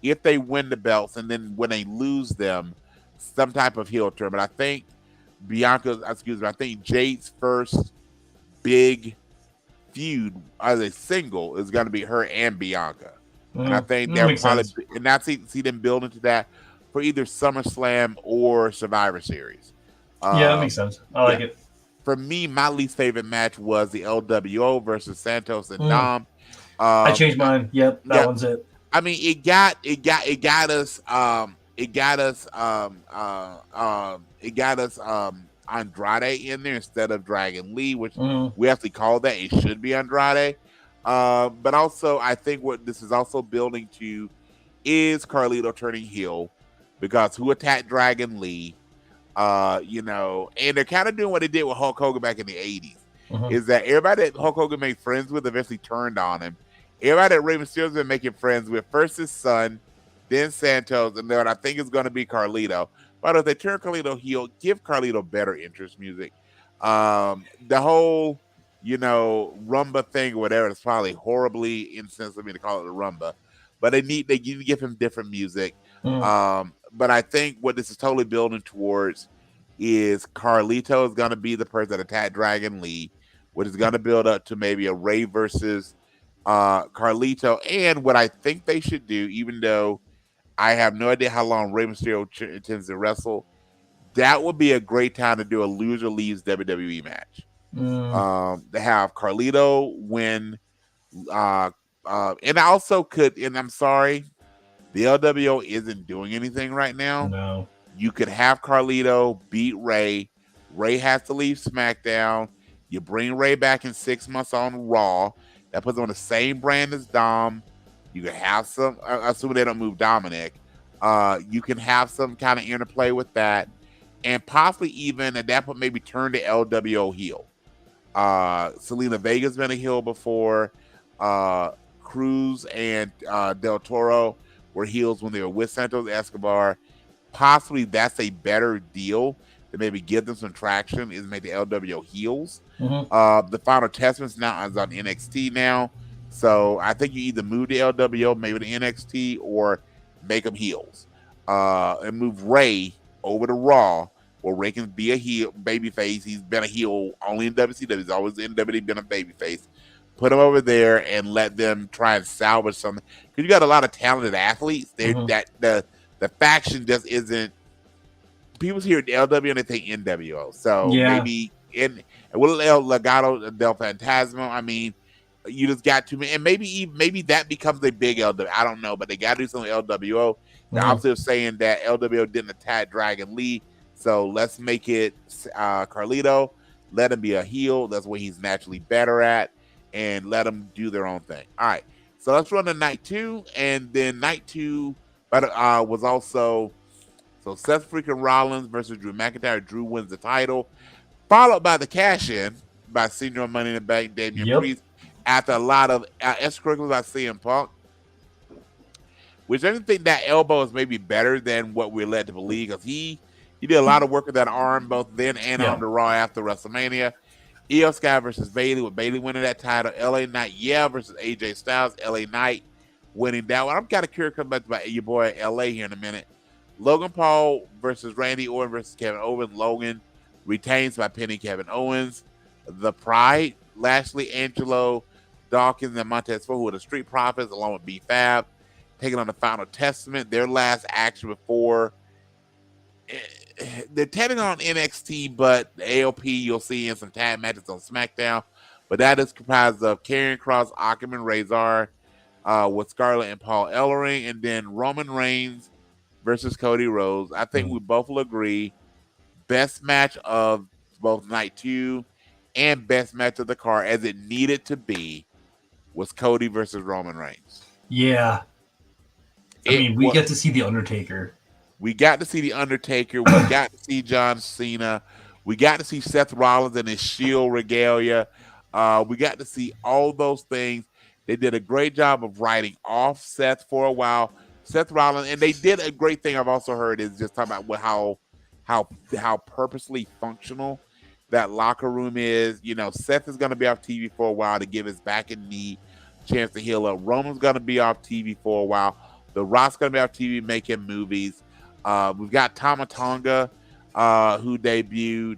if they win the belts and then when they lose them, some type of heel turn. But I think I think Jade's first big feud as a single is going to be her and Bianca. And I think they'll probably, and I see them build into that for either SummerSlam or Survivor Series. Yeah, that makes sense. I like it. For me, my least favorite match was the LWO versus Santos and Dom. I changed mine. Yep, that one's it. I mean, it got us Andrade in there instead of Dragon Lee, which we actually call that. It should be Andrade. But also, I think what this is also building to is Carlito turning heel, because who attacked Dragon Lee? And they're kind of doing what they did with Hulk Hogan back in the 80s. Is that everybody that Hulk Hogan made friends with eventually turned on him. Everybody that Rey Mysterio's been making friends with, first his son, then Santos, and then I think it's going to be Carlito. But if they turn Carlito heel, give Carlito better interest music. The whole, Rumba thing or whatever is probably horribly insensitive of me to call it a Rumba. But they need to give him different music. But I think what this is totally building towards is Carlito is going to be the person that attacked Dragon Lee, which is going to build up to maybe a Rey versus Carlito. And what I think they should do, even though I have no idea how long Rey Mysterio intends to wrestle, that would be a great time to do a loser leaves WWE match. To have Carlito win. And I also could, and I'm sorry, the LWO isn't doing anything right now. No. You could have Carlito beat Rey. Rey has to leave SmackDown. You bring Rey back in 6 months on Raw. That puts him on the same brand as Dom. You can have some, assuming they don't move Dominic, you can have some kind of interplay with that. And possibly even at that point, maybe turn the LWO heel. Selena Vega's been a heel before. Cruz and Del Toro were heels when they were with Santos Escobar. Possibly that's a better deal to maybe give them some traction, is make the LWO heels. The Final Testament now is on NXT now. So I think you either move the LWO maybe to NXT or make them heels. And move Rey over to Raw, where Rey can be a heel, babyface. He's been a heel only in WCW. He's always in WWE been a babyface. Put them over there and let them try and salvage something. Because you got a lot of talented athletes. That the faction just isn't. People hear LW and they think NWO. So maybe with El Legado del Fantasma, I mean, you just got too many. And maybe that becomes a big LW. I don't know, but they got to do something with LWO. They're also saying that LWO didn't attack Dragon Lee. So let's make it Carlito. Let him be a heel. That's what he's naturally better at. And let them do their own thing. All right. So let's run to night 2. And then night 2 was also Seth freaking Rollins versus Drew McIntyre. Drew wins the title, followed by the cash-in by Senior Money in the Bank, Damian Priest, after a lot of extracurriculars by CM Punk, which I think that elbow is maybe better than what we're led to believe, because he did a lot of work with that arm both then and on the Raw after WrestleMania. Io Sky versus Bayley, with Bayley winning that title. LA Knight, versus AJ Styles. LA Knight winning that one. I'm kind of curious about your boy LA here in a minute. Logan Paul versus Randy Orton versus Kevin Owens. Logan retains by pinning Kevin Owens. The Pride, Lashley, Angelo Dawkins and Montez Ford, who are the Street Profits, along with B-Fab, taking on the Final Testament. Their last action before they're technically on NXT, but the AOP you'll see in some tag matches on SmackDown. But that is comprised of Karrion Kross, Akam, and Razor, with Scarlett and Paul Ellering, and then Roman Reigns versus Cody Rhodes. I think we both will agree best match of both night 2 and best match of the card, as it needed to be, was Cody versus Roman Reigns. Yeah. I mean, we get to see The Undertaker. We got to see The Undertaker. We got to see John Cena. We got to see Seth Rollins and his Shield regalia. We got to see all those things. They did a great job of writing off Seth for a while. Seth Rollins, and they did a great thing I've also heard is just talking about how purposely functional that locker room is. You know, Seth is going to be off TV for a while to give his back and knee chance to heal up. Roman's going to be off TV for a while. The Rock's going to be off TV making movies. We've got Tama Tonga, who debuted.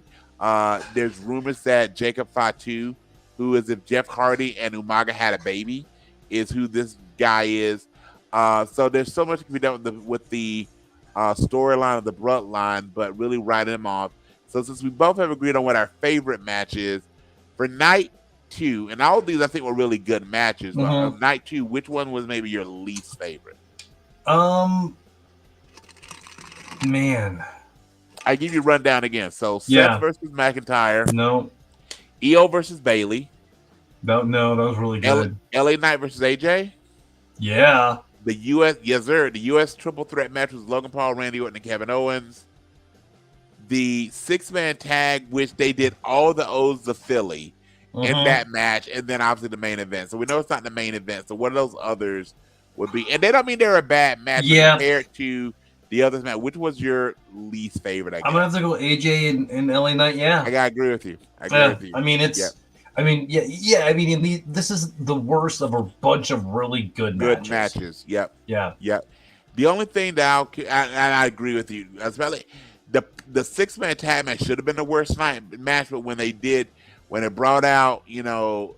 There's rumors that Jacob Fatu, who is if Jeff Hardy and Umaga had a baby, is who this guy is. So there's so much that can be done with the storyline of the bloodline, but really writing them off. So since we both have agreed on what our favorite match is for night 2, and all of these I think were really good matches, but on night 2, which one was maybe your least favorite? Man, I give you a rundown again. So Seth versus McIntyre. No. EO versus Bailey. No, that was really good. LA Knight versus AJ. Yeah. The U.S. Yes, sir. The U.S. triple threat match was Logan Paul, Randy Orton, and Kevin Owens. The 6-man tag, which they did all the O's of Philly in that match, and then obviously the main event. So we know it's not the main event. So what of those others would be? And they don't mean they're a bad match compared to the others match. Which was your least favorite? I'm gonna have to go AJ and LA Knight. Yeah, I gotta agree with you. I mean, it's. Yeah. I mean, yeah. I mean, this is the worst of a bunch of really good matches. Yep. Yeah. Yep. The only thing that I agree with you, especially the 6-man tag match should have been the worst match, but when it brought out,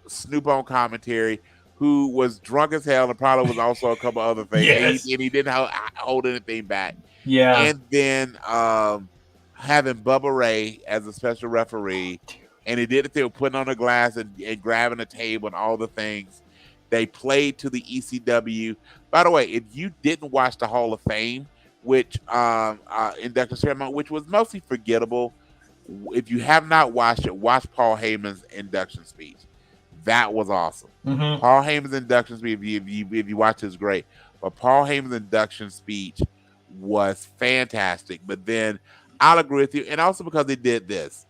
Snoop on commentary, who was drunk as hell and probably was also a couple other things, and he didn't hold anything back. Yeah. And then having Bubba Ray as a special referee, and he did it through putting on a glass and grabbing a table and all the things. They played to the ECW. By the way, if you didn't watch the Hall of Fame, which induction ceremony, which was mostly forgettable, if you have not watched it, watch Paul Heyman's induction speech. That was awesome. Paul Heyman's induction speech, if you watch it, is great. But Paul Heyman's induction speech was fantastic. But then I'll agree with you, and also because they did this.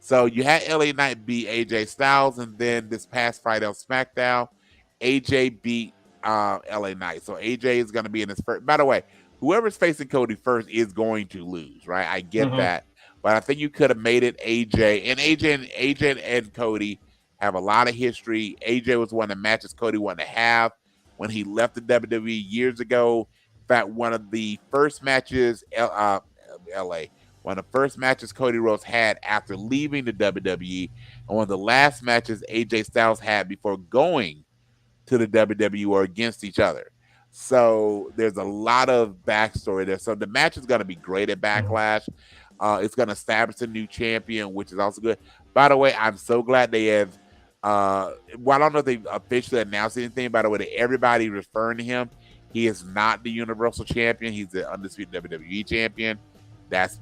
So you had LA Knight beat AJ Styles, and then this past Friday on SmackDown, AJ beat LA Knight. So AJ is going to be in his first. By the way, whoever's facing Cody first is going to lose, right? I get that, but I think you could have made it AJ. And AJ and Cody have a lot of history. AJ was one of the matches Cody wanted to have when he left the WWE years ago. In fact, one of the first matches, one of the first matches Cody Rhodes had after leaving the WWE, and one of the last matches AJ Styles had before going to the WWE were against each other. So there's a lot of backstory there. So the match is going to be great at Backlash. It's going to establish a new champion, which is also good. By the way, I'm so glad they have. Well, I don't know if they've officially announced anything. By the way, to everybody referring to him, he is not the Universal Champion. He's the undisputed WWE Champion. That's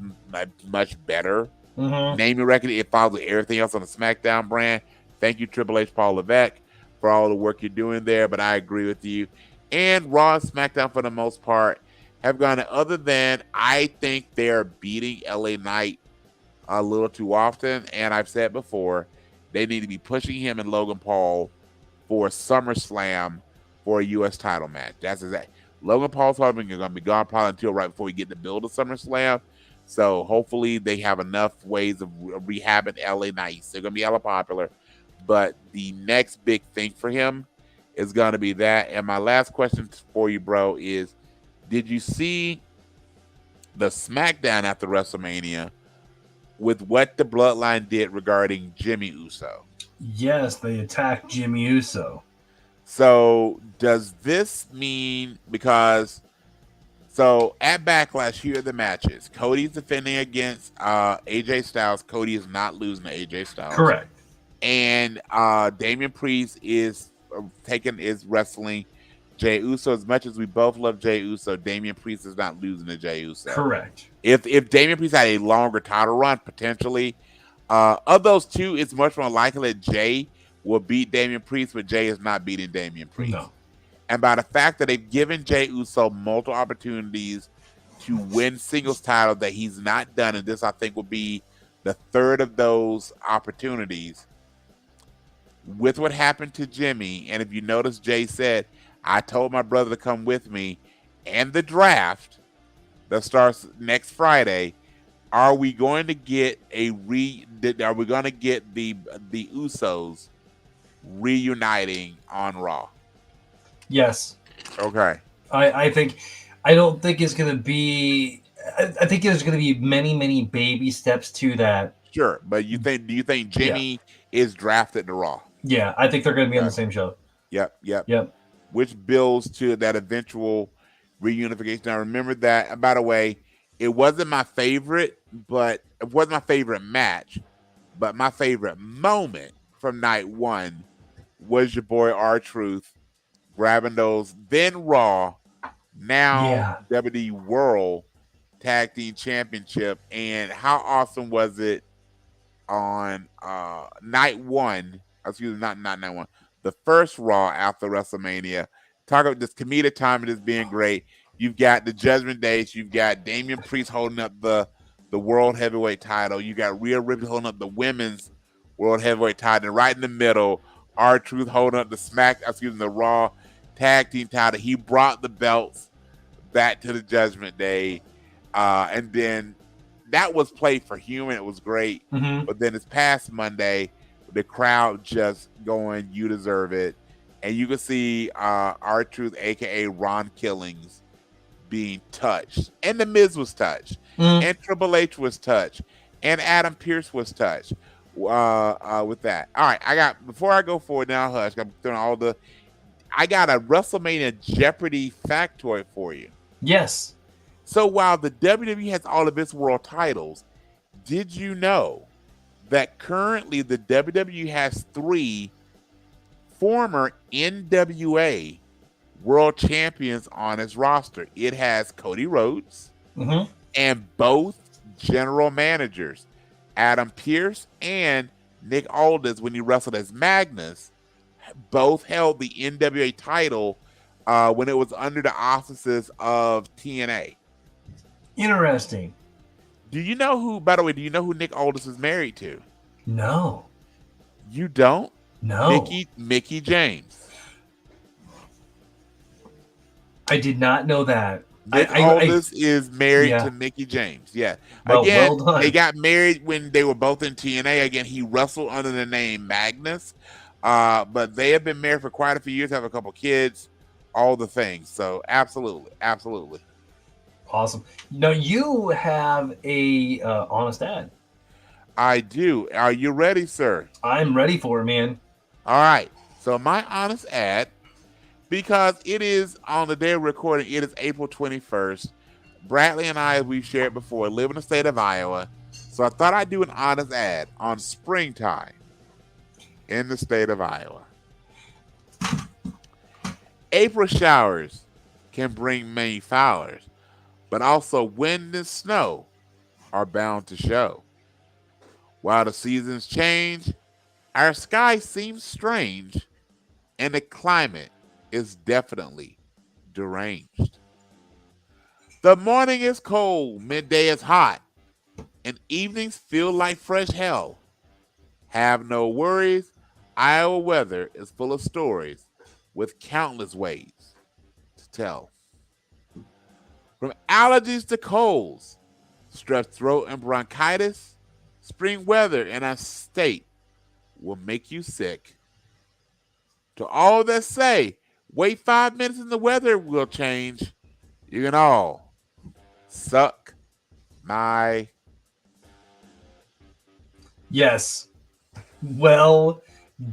much better. Naming record, it follows everything else on the SmackDown brand. Thank you, Triple H, Paul Levesque, for all the work you're doing there. But I agree with you. And Raw and SmackDown, for the most part, have gone, other than I think they're beating LA Knight a little too often. And I've said before, they need to be pushing him and Logan Paul for SummerSlam for a U.S. title match. That's exactly. Logan Paul's probably going to be gone probably until right before we get to build a SummerSlam. So hopefully they have enough ways of rehabbing LA Knight. They're going to be hella popular. But the next big thing for him is going to be that. And my last question for you, bro, is did you see the SmackDown after WrestleMania with what the Bloodline did regarding Jimmy Uso? Yes, they attacked Jimmy Uso. So does this mean because so at Backlash, here are the matches. Cody's defending against AJ Styles. Cody is not losing to AJ Styles. Correct. And Damian Priest is wrestling Jey Uso. As much as we both love Jey Uso, Damian Priest is not losing to Jey Uso. Correct. If Damian Priest had a longer title run, potentially, of those two, it's much more likely that Jey will beat Damian Priest, but Jey is not beating Damian Priest. No. And by the fact that they've given Jey Uso multiple opportunities to win singles title that he's not done, and this I think will be the third of those opportunities. With what happened to Jimmy, and if you notice, Jey said, I told my brother to come with me, and the draft that starts next Friday, are we going to get the Usos reuniting on Raw? Yes. Okay. I don't think it's going to be. I think there's going to be many baby steps to that. Sure, but do you think Jimmy is drafted to Raw? Yeah, I think they're going to be on the same show. Yep. Which builds to that eventual reunification. Now remember that, by the way, it wasn't my favorite, but it wasn't my favorite match, but my favorite moment from night one was your boy R-Truth grabbing those then Raw, now WWE World Tag Team Championship. And how awesome was it on night one? Excuse me, not night one. The first Raw after WrestleMania. Talk about this comedic timing as being great. You've got the Judgment Days. You've got Damian Priest holding up the World Heavyweight title. You got Rhea Ripley holding up the Women's World Heavyweight title. And right in the middle, R-Truth holding up the Raw Tag Team title. He brought the belts back to the Judgment Day. And then that was played for human. It was great. Mm-hmm. But then this past Monday, the crowd just going, you deserve it. And you can see R-Truth, a.k.a. Ron Killings, being touched. And The Miz was touched. And Triple H was touched. And Adam Pearce was touched with that. All right, before I go forward now, hush, I got a WrestleMania Jeopardy factoid for you. Yes. So while the WWE has all of its world titles, did you know that currently the WWE has 3 former NWA world champions on its roster? It has Cody Rhodes and both general managers, Adam Pearce and Nick Aldis, when he wrestled as Magnus, both held the NWA title when it was under the auspices of TNA. Interesting. Do you know who Nick Aldis is married to? No. You don't? No. Mickey James. I did not know that. Nick Aldis is married to Mickey James. Yeah. Well, again, well done. they got married when they were both in TNA. Again, he wrestled under the name Magnus. But they have been married for quite a few years, have a couple kids, all the things. So absolutely. Awesome. Now you have a honest ad. I do. Are you ready, sir? I'm ready for it, man. All right. So my honest ad, because it is on the day of recording, it is April 21st. Bradley and I, as we've shared before, live in the state of Iowa. So I thought I'd do an honest ad on springtime in the state of Iowa. April showers can bring many flowers, but also wind and snow are bound to show. While the seasons change, our sky seems strange, and the climate is definitely deranged. The morning is cold, midday is hot, and evenings feel like fresh hell. Have no worries, Iowa weather is full of stories with countless ways to tell. From allergies to colds, strep throat and bronchitis, spring weather in our state will make you sick. To all that say, wait 5 minutes and the weather will change, you can all suck my... Yes. Well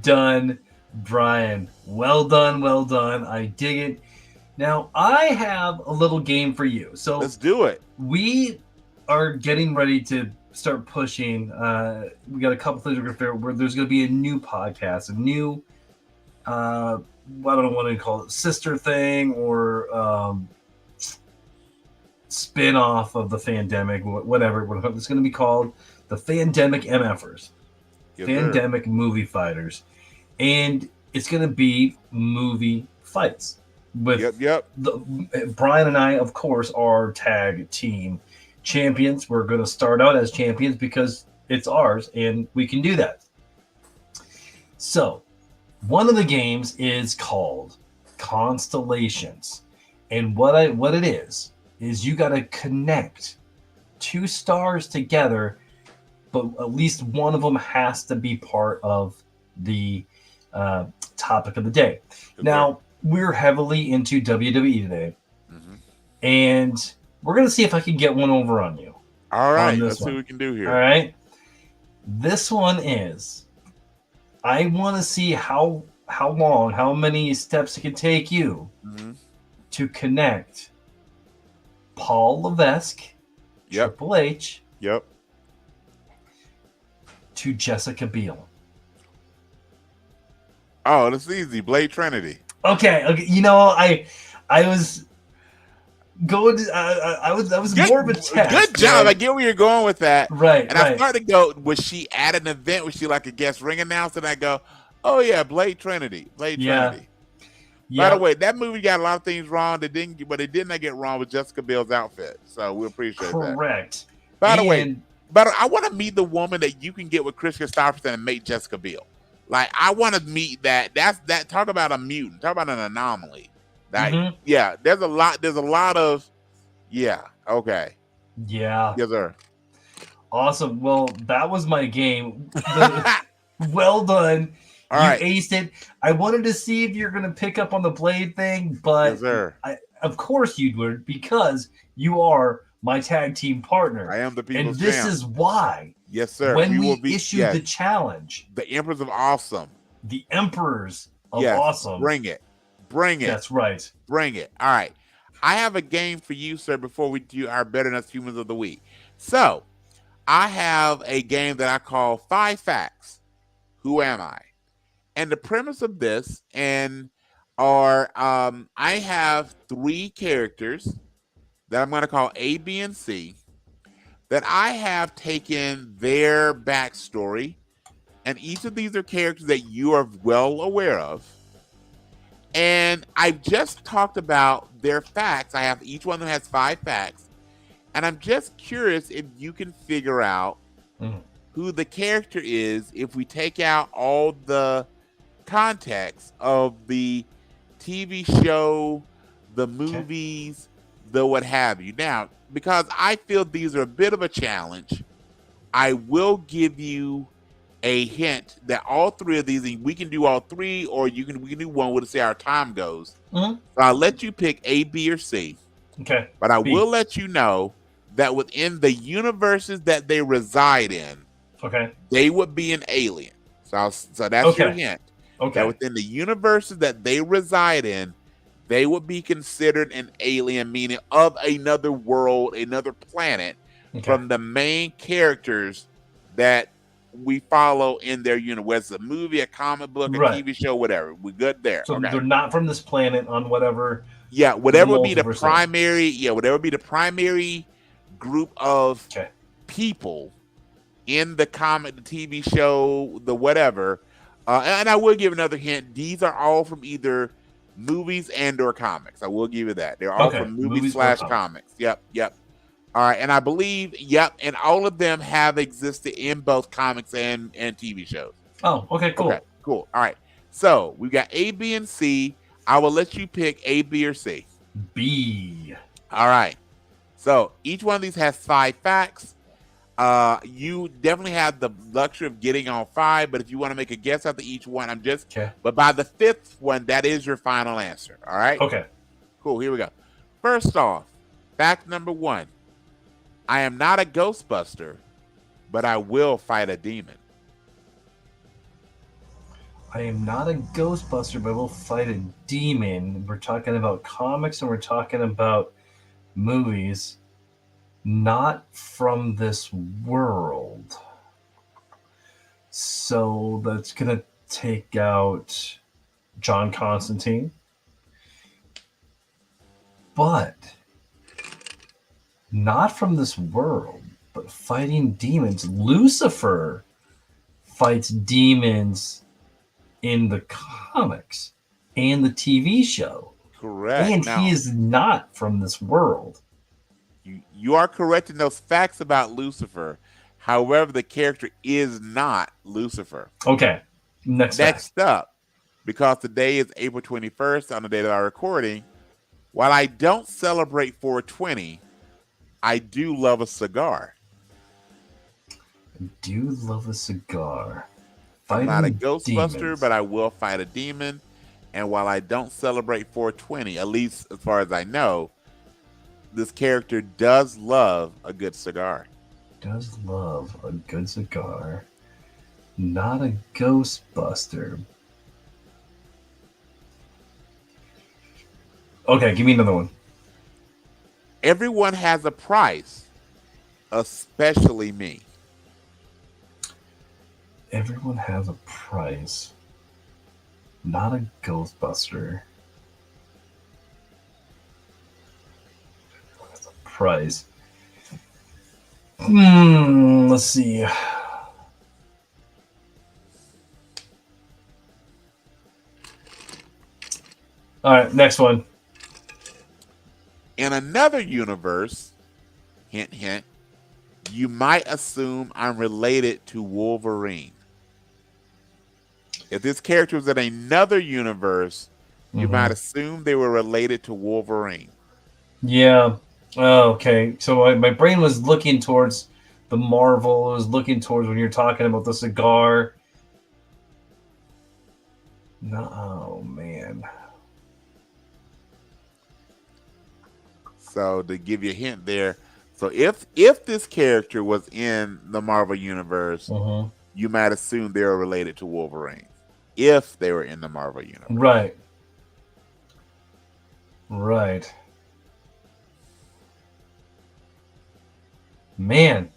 done, Brian, well done, well done. I dig it. Now, I have a little game for you. So Let's do it. we are getting ready to start pushing. We got a couple things we're going to figure out where there's going to be a new podcast, a new, I don't know what to call it, sister thing or spin off of the Fandemic, whatever. It's going to be called the Fandemic MFers, Yes, Fandemic Movie Fighters. And it's going to be movie fights. With Yep. Brian and I, of course, are tag team champions. We're going to start out as champions because it's ours and we can do that. So, one of the games is called Constellations. And what it is you got to connect two stars together, but at least one of them has to be part of the topic of the day. Now, we're heavily into WWE today, and we're going to see if I can get one over on you. All right, let's see what we can do here. All right. This one is, I want to see how long, how many steps it can take you to connect Paul Levesque, Triple H, to Jessica Biel. Oh, that's easy. Blade Trinity. Okay. You know, I was going. I was good, more of a test. Good job. Right? I get where you're going with that. Right. And I started to go. Was she at an event? Was she like a guest ring announcer? And I go, oh yeah, Blade Trinity. Trinity. By the way, that movie got a lot of things wrong. But it did not get wrong with Jessica Biel's outfit. So we appreciate that. Correct. By the way, but I want to meet the woman that you can get with Chris Christopherson and make Jessica Biel. Like, I want to meet that. That talk about a mutant. Talk about an anomaly. Like, yeah, there's a lot of, okay. Yeah. Yes, sir. Awesome. Well, that was my game. Well done. All you right. aced it. I wanted to see if you're going to pick up on the Blade thing, but yes, sir. Of course you would, because you are my tag team partner. I am the people's And this champ. is why. Yes, sir. When we issued the challenge. The Emperors of Awesome. The Emperors of Awesome. Bring it. That's right. Bring it. All right. I have a game for you, sir, before we do our Better Than Us Humans of the Week. So, I have a game that I call 5 Facts. Who am I? And the premise of this I have 3 characters that I'm going to call A, B, and C that I have taken their backstory, and each of these are characters that you are well aware of. And I've just talked about their facts. I have each one of them has 5 facts, and I'm just curious if you can figure out who the character is if we take out all the context of the TV show, the movies, the what have you. Now, because I feel these are a bit of a challenge, I will give you a hint that all 3 of these, and we can do all 3, or we can do one. We'll see how our time goes. So I'll let you pick A, B, or C. Okay. But I will let you know that within the universes that they reside in, they would be an alien. So that's your hint. Okay. That within the universes that they reside in, they would be considered an alien, meaning of another world, another planet, from the main characters that we follow in their universe. Whether it's a movie, a comic book, a TV show, whatever. We're good there. So they're not from this planet on whatever. Yeah, whatever would be the primary. Yeah, whatever would be the primary group of people in the comic, the TV show, the whatever. And I will give another hint. These are all from either movies and or comics. I will give you that. They're all from movies / comics. Yep. All right. And I believe, and all of them have existed in both comics and TV shows. Oh, okay, cool. Okay, cool. All right. So we got A, B, and C. I will let you pick A, B, or C. B. All right. So each one of these has 5 facts. You definitely have the luxury of getting on 5, but if you want to make a guess after each one, but by the 5th one, that is your final answer. All right. Okay. Cool. Here we go. First off, fact number 1: I am not a Ghostbuster, but I will fight a demon. I am not a Ghostbuster, but I will fight a demon. We're talking about comics and we're talking about movies. Not from this world. So that's going to take out John Constantine. But not from this world, but fighting demons. Lucifer fights demons in the comics and the TV show. Correct. And Now, he is not from this world. You are correct in those facts about Lucifer. However, the character is not Lucifer. Okay. Next up, because today is April 21st on the date of our recording, while I don't celebrate 420, I do love a cigar. I do love a cigar. I'm not a Fighting Ghostbuster, demons. but I will fight a demon. And while I don't celebrate 420, at least as far as I know, this character does love a good cigar. Does love a good cigar. Not a Ghostbuster. Okay, give me another one. Everyone has a price, especially me. Everyone has a price. Not a Ghostbuster. That's a price. Let's see. All right, next one. In another universe, hint, hint, you might assume I'm related to Wolverine. If this character was in another universe, you might assume they were related to Wolverine. Yeah. Oh, okay. So my brain was looking towards the Marvel. It was looking towards when you're talking about the cigar. No, oh, man. So to give you a hint there, so if this character was in the Marvel universe, you might assume they were related to Wolverine. If they were in the Marvel universe. Right. Right. Man.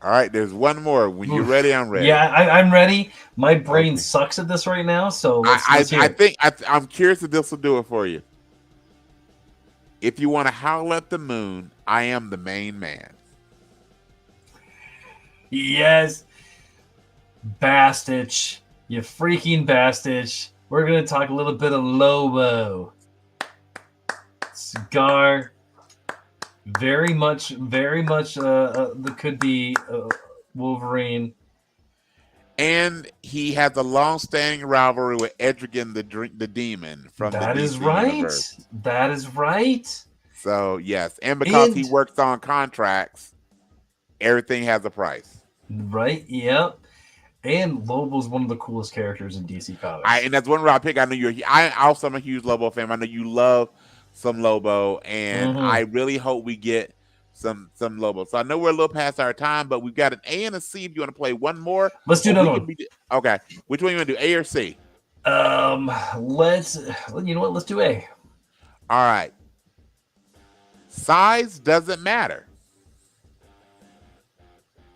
All right, there's one more. When you're ready, I'm ready. Yeah, I'm ready. My brain sucks at this right now, so let's hear it. I'm curious if this will do it for you. If you want to howl at the moon, I am the main man. Yes. Bastich. You freaking Bastich. We're going to talk a little bit of Lobo. Cigar. Very much that could be Wolverine. And he has a long-standing rivalry with Etrigan the Demon from the DC universe. That is right. So, yes. And because he works on contracts, everything has a price. Right, yep. And Lobo's one of the coolest characters in DC Comics. And that's one where I pick. I know I also am a huge Lobo fan. I know you love some Lobo, and I really hope we get some Lobo. So I know we're a little past our time, but we've got an A and a C if you want to play one more. Let's do another one. Okay. Which one you want to do, A or C? You know what? Let's do A. All right. Size doesn't matter.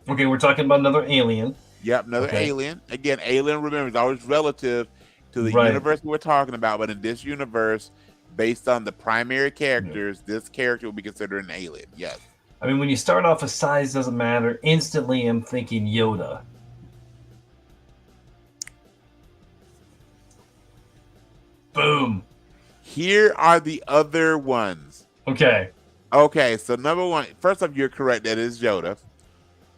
Okay, we're talking about another alien. Yep, another alien. Again, alien, remember, is always relative to the universe we're talking about, but in this universe, based on the primary characters, this character will be considered an alien. Yes. I mean, when you start off with size doesn't matter, instantly I'm thinking Yoda. Boom. Here are the other ones. Okay. Okay, so number one, first off, you're correct. That is Yoda.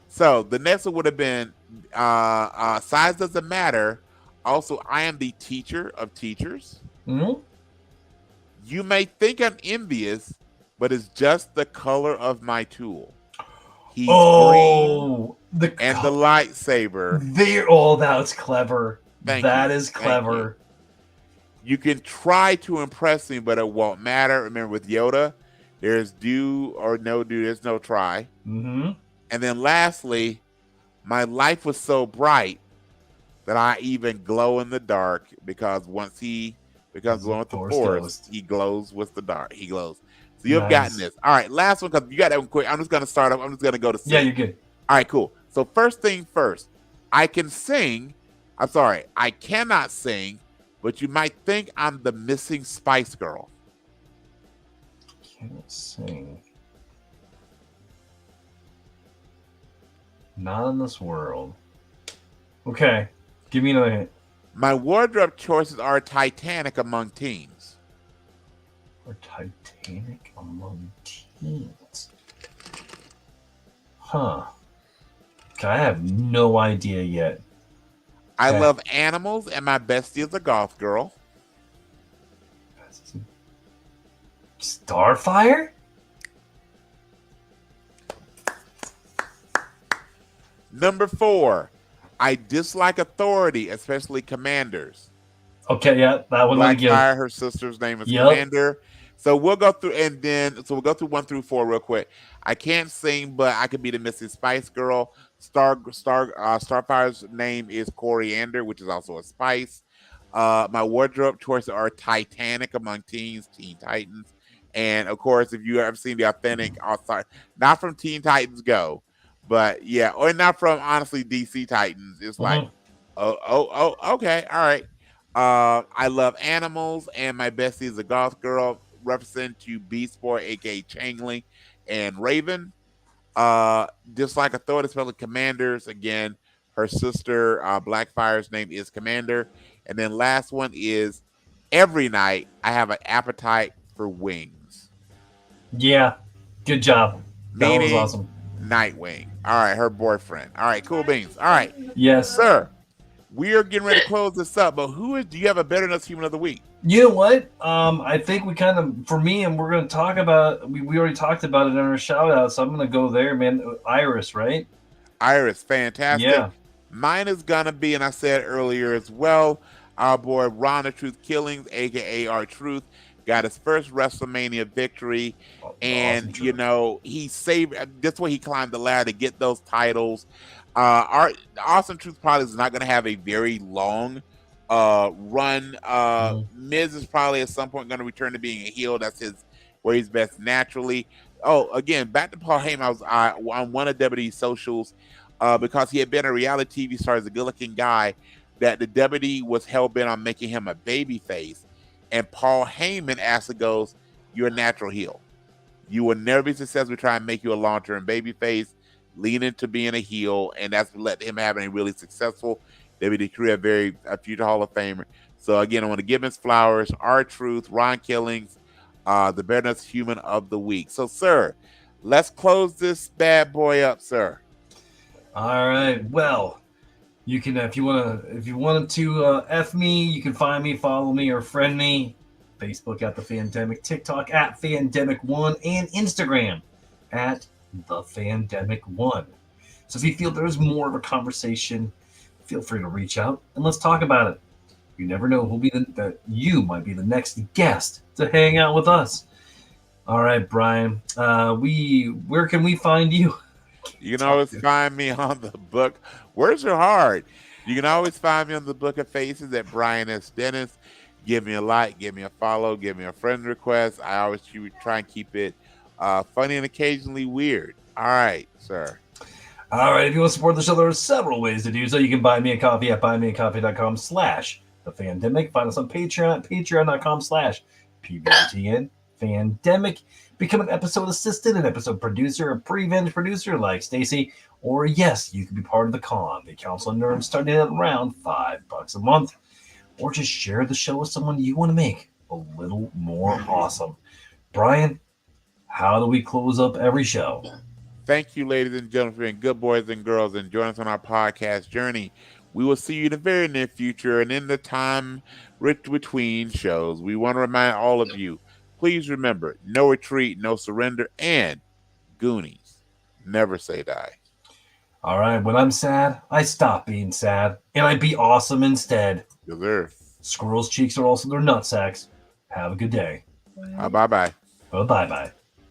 So the next one would have been size doesn't matter. Also, I am the teacher of teachers. Mm-hmm. You may think I'm envious, but it's just the color of my tool. He's green, the lightsaber. That's clever. That is clever. You can try to impress me, but it won't matter. Remember, with Yoda, there's do or no do. There's no try. Mm-hmm. And then lastly, My life was so bright that I even glow in the dark because once he becomes He's a one with the Force force, Ghost. he glows with the dark. He glows. So you've gotten Nice. this. All right, last one because you got that one quick. I'm just gonna start up. I'm just gonna go to Yeah, sing. you're good. All right, cool. So first thing first, I can sing. I'm sorry, I cannot sing, but you might think I'm the missing Spice Girl. Can't sing. Not in this world. Okay, give me another hint. My wardrobe choices are Titanic among teens. Or Titanic among teens. Huh. Okay, I have no idea yet. I Okay. love animals, and my bestie is a goth girl. Starfire? Number 4, I dislike authority, especially commanders. Okay, yeah, that one would give. Blackfire, her sister's name is Yep. Commander. So we'll go through we'll go through 1 through 4 real quick. I can't sing, but I could be the Mrs. Spice Girl. Starfire's name is Coriander, which is also a spice. My wardrobe choices are Titanic among teens, Teen Titans, and of course, if you ever seen the authentic, not from Teen Titans Go, but yeah, or not from honestly DC Titans. It's like, okay, all right. I love animals, and my bestie is a goth girl, represent to Beast Boy, aka Changling, and Raven. Dislike authority, especially commanders. Again, her sister, Blackfire's name is Commander. And then last one is every night I have an appetite for wings. Yeah, good job. That Meaning was awesome. Nightwing. All right, her boyfriend. All right, cool beans. All right, Yes. sir. We are getting ready to close this up, but do you have a better enough human of the week? You know what? I think we kind of, for me, and we're going to talk about, we already talked about it in our shout out, so I'm going to go there, man. Iris, right? Iris, fantastic. Yeah. Mine is going to be, and I said earlier as well, our boy Ron the Truth Killings, aka R-Truth, got his first WrestleMania victory. And, Awesome you know, he saved, that's why he climbed the ladder to get those titles. Our Awesome Truth probably is not going to have a very long run. Miz is probably at some point going to return to being a heel. That's where he's best naturally. Oh, again, back to Paul Heyman. I was on one of WWE's socials because he had been a reality TV star as a good-looking guy that the WWE was hell-bent on making him a baby face. And Paul Heyman actually goes, "You're a natural heel. You will never be successful trying to make you a long-term baby face. Lean into being a heel," and that's let him have a really successful WWE career, a future Hall of Famer. So again, I want to give him his flowers. R-Truth, Ron Killings, the Bearness Human of the Week. So, sir, let's close this bad boy up, sir. All right. Well, you can if you wanted to F me, you can find me, follow me, or friend me. Facebook at The Fandemic, TikTok at Fandemic1, and Instagram at The Fandemic1. So if you feel there's more of a conversation, feel free to reach out and let's talk about it. You never know who'll be that you might be the next guest to hang out with us. All right, Brian. Where can we find you? You can always find me on the book. Where's your heart? You can always find me on the Book of Faces at Brian S. Dennis. Give me a like, give me a follow, give me a friend request. I always try and keep it funny and occasionally weird. All right, sir. All right, if you want to support the show, there are several ways to do so. You can buy me a coffee at buymeacoffee.com/thefandemic. Find us on Patreon at patreon.com/PBTN Fandemic. Become an episode assistant, an episode producer, a pre-venge producer like Stacy, or yes, you can be part of the con. The Council of Nerds starting at around $5 a month. Or just share the show with someone you want to make a little more awesome. Brian, how do we close up every show? Thank you, ladies and gentlemen, for being good boys and girls and joining us on our podcast journey. We will see you in the very near future, and in the time between shows, we want to remind all of you, please remember, no retreat, no surrender, and Goonies, never say die. All right, when I'm sad, I stop being sad, and I be awesome instead. Yes, sir. Squirrels' cheeks are also their nutsacks. Have a good day. Bye-bye. Bye-bye.